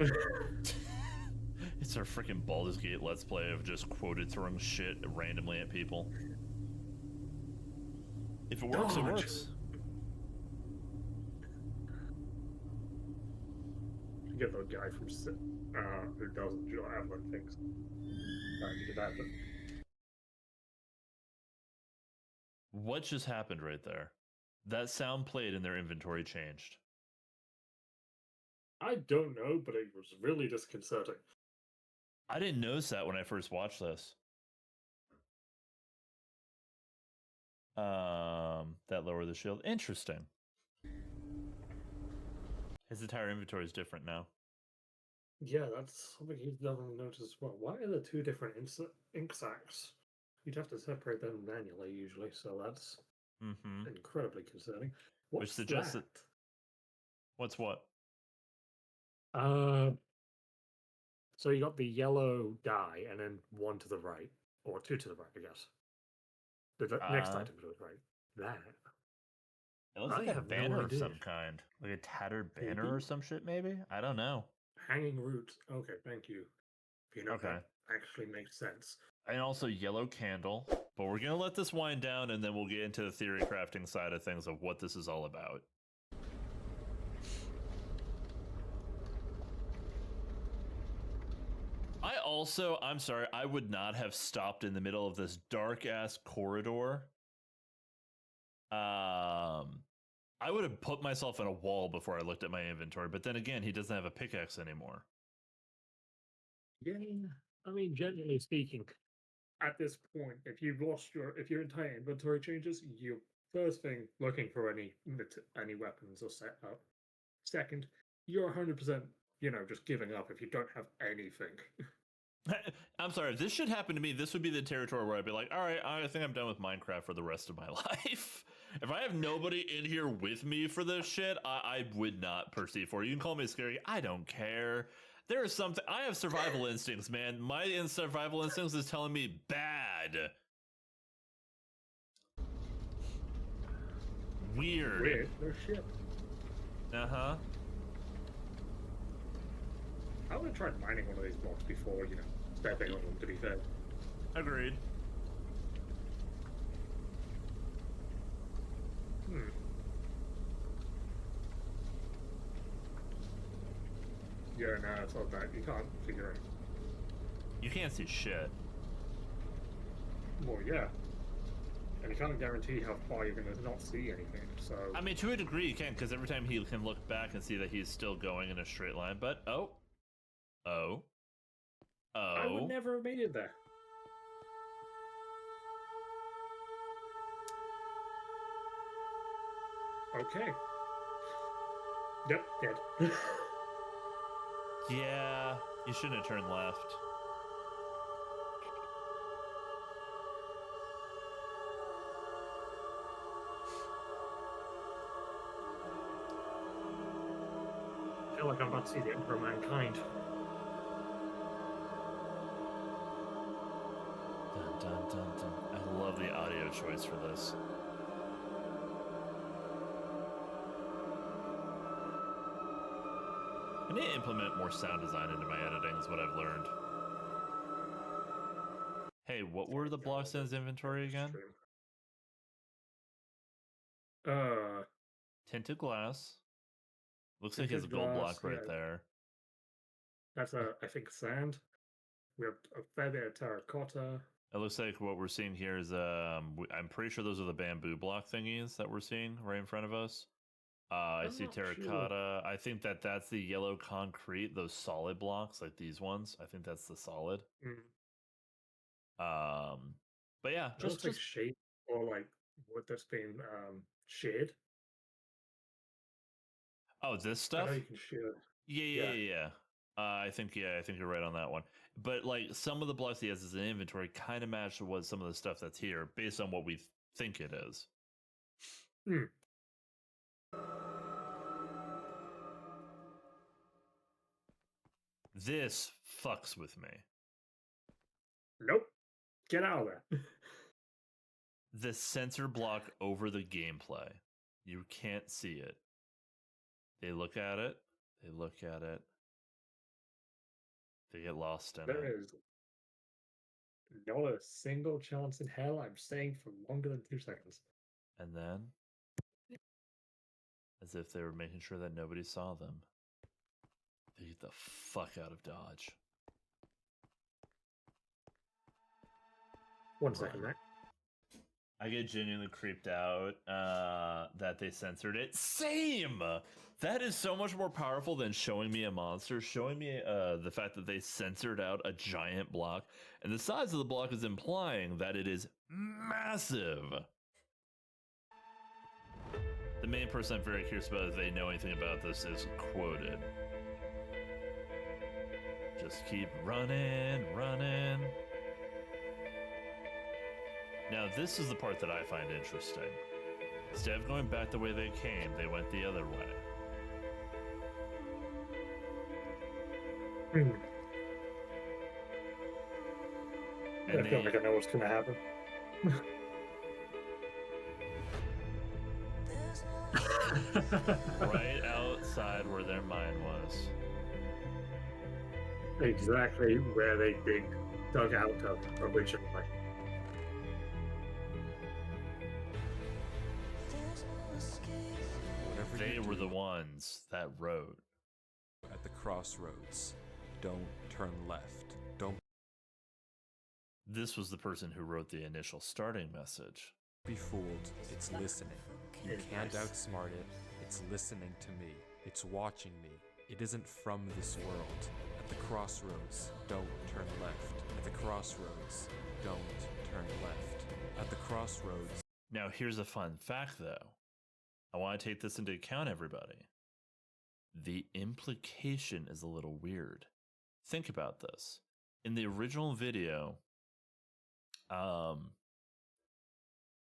It's our freaking Baldur's Gate Let's Play of just quoted throwing shit randomly at people. If it works, it Dodge. works. Get the guy from who doesn't javelin things. You did that, but What just happened right there? That sound played and their inventory changed. I don't know, but it was really disconcerting. I didn't notice that when I first watched this. That lowered the shield. Interesting. His entire inventory is different now. Yeah, that's something he's never noticed as well. Why are there two different ink sacs? You'd have to separate them manually usually, so that's Mm-hmm. incredibly concerning. Which What's suggests that? What's what? So you got the yellow dye, and then one to the right, or two to the right, I guess. The next item to the right. That. It looks I like a have no banner of idea. some kind. Like a tattered banner Maybe. or some shit, maybe? I don't know. Hanging roots. Okay, thank you. You know, Okay. that actually makes sense. And also yellow candle. But we're going to let this wind down and then we'll get into the theory crafting side of things of what this is all about. I'm sorry, I would not have stopped in the middle of this dark ass corridor. I would have put myself in a wall before I looked at my inventory, but then again, he doesn't have a pickaxe anymore. Yeah, I mean, generally speaking, at this point, if if your entire inventory changes, you first thing looking for any weapons or set up. Second, you're 100%, just giving up if you don't have anything. I'm sorry, if this should happen to me, this would be the territory where I'd be like, all right, I think I'm done with Minecraft for the rest of my life. If I have nobody in here with me for this shit, I would not proceed for it. You can call me scary. I don't care. There is something. I have survival instincts, man. My survival instincts is telling me bad. Weird. No shit. Uh-huh. I would have tried mining one of these blocks before, stepping on them, to be fair. Agreed. Yeah, no, it's not that. You can't figure it. You can't see shit. Well, yeah. And you can't guarantee how far you're going to not see anything, so... I mean, to a degree you can, because every time he can look back and see that he's still going in a straight line, but I would never have made it there. Okay. Yep, dead. Yeah, you shouldn't have turned left. I feel like I'm about to see the Emperor of Mankind. Dun, dun, dun, dun. I love the audio choice for this. I need to implement more sound design into my editing is what I've learned. Hey, what were the blocks in his inventory again? Tinted glass. Looks like he has a Tinted gold glass, block right yeah. there. That's, I think, sand. We have a fair bit of terracotta. It looks like what we're seeing here is, I'm pretty sure those are the bamboo block thingies that we're seeing right in front of us. I I'm see not sure. terracotta. I think that's the yellow concrete, those solid blocks, like these ones. I think that's the solid. But yeah, It looks like just shape or like wood that's been sheared. oh, this I know stuff. you can shear. Yeah, yeah, Yeah. yeah, yeah. I think you're right on that one. But like some of the blocks he has as an inventory kind of match what some of the stuff that's here based on what we think it is. Hmm. This fucks with me. Nope. Get out of there. The censor block over the gameplay. You can't see it. They look at it. They look at it. They get lost in There it. is not a single chance in hell I'm staying for longer than 2 seconds. And then, as if they were making sure that nobody saw them, they get the fuck out of Dodge. 1 second, Mac. I get genuinely creeped out that they censored it. Same! That is so much more powerful than showing me a monster. Showing me the fact that they censored out a giant block. And the size of the block is implying that it is massive. The main person I'm very curious about if they know anything about this is quoted. Just keep running, running. Now, this is the part that I find interesting. Instead of going back the way they came, they went the other way. Hmm. And I feel like I know what's gonna happen. right outside where their mine was. Exactly where they've been dug out of originally. Whatever They you were do the ones that wrote. at the crossroads, don't turn left. Don't This was the person who wrote the initial starting message. be fooled. It's listening. You Okay, can't nice. outsmart it. It's listening to me. It's watching me. It isn't from this world. At the crossroads, don't turn left. At the crossroads, don't turn left. At the crossroads. Now, here's a fun fact, though. I want to take this into account, everybody. The implication is a little weird. Think about this. In the original video,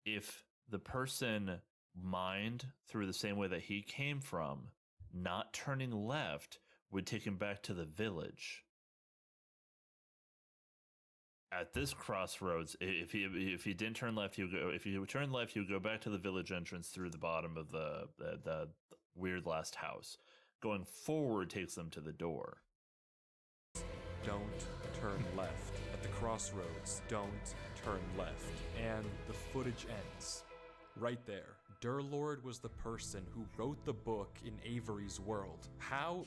if the person mined through the same way that he came from, not turning left would take him back to the village. At this crossroads, if he didn't turn left, he would go. If he would turn left, he would go back to the village entrance through the bottom of the weird last house. Going forward takes them to the door. Don't turn left. At the crossroads, don't turn left. And the footage ends. Right there. Durlord was the person who wrote the book in Avery's world. How?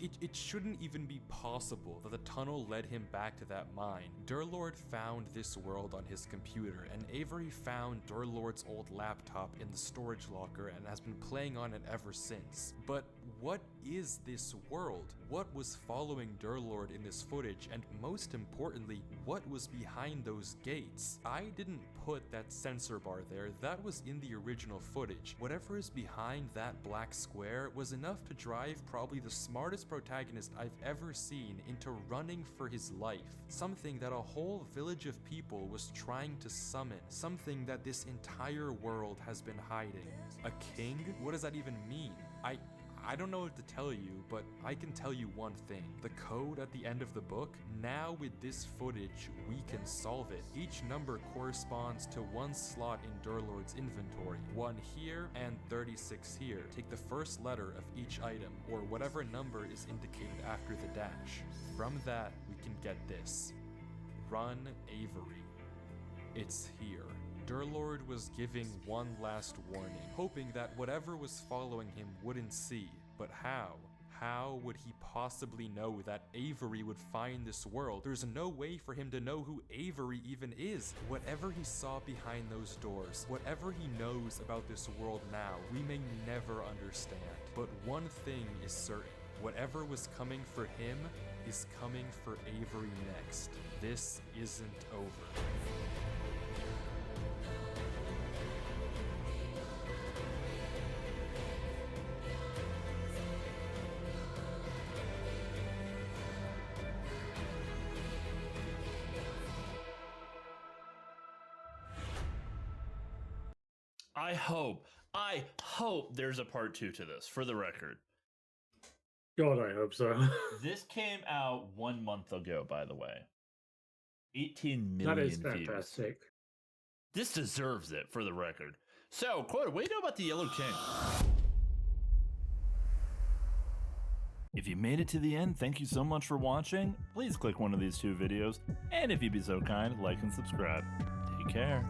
It shouldn't even be possible that the tunnel led him back to that mine. Durlord found this world on his computer, and Avery found Durlord's old laptop in the storage locker and has been playing on it ever since. But what is this world? What was following Durlord in this footage? And most importantly, what was behind those gates? I didn't put that sensor bar there. That was in the original footage. Whatever is behind that black square was enough to drive probably the smartest protagonist I've ever seen into running for his life. Something that a whole village of people was trying to summon. Something that this entire world has been hiding. A king? What does that even mean? I don't know what to tell you, but I can tell you one thing. The code at the end of the book, now with this footage, we can solve it. Each number corresponds to one slot in Durlord's inventory. 1 here and 36 here. Take the first letter of each item, or whatever number is indicated after the dash. From that, we can get this. Run Avery. It's here. Durlord was giving one last warning, hoping that whatever was following him wouldn't see. But how? How would he possibly know that Avery would find this world? There's no way for him to know who Avery even is. Whatever he saw behind those doors, whatever he knows about this world now, we may never understand. But one thing is certain. Whatever was coming for him is coming for Avery next. This isn't over. I hope there's a part 2 to this, for the record. God, I hope so. This came out 1 month ago, by the way. 18 That million is views. fantastic. This deserves it, for the record. So, Quota, what do you know about the Yellow King? If you made it to the end, thank you so much for watching. Please click one of these 2 videos. And if you'd be so kind, like and subscribe. Take care.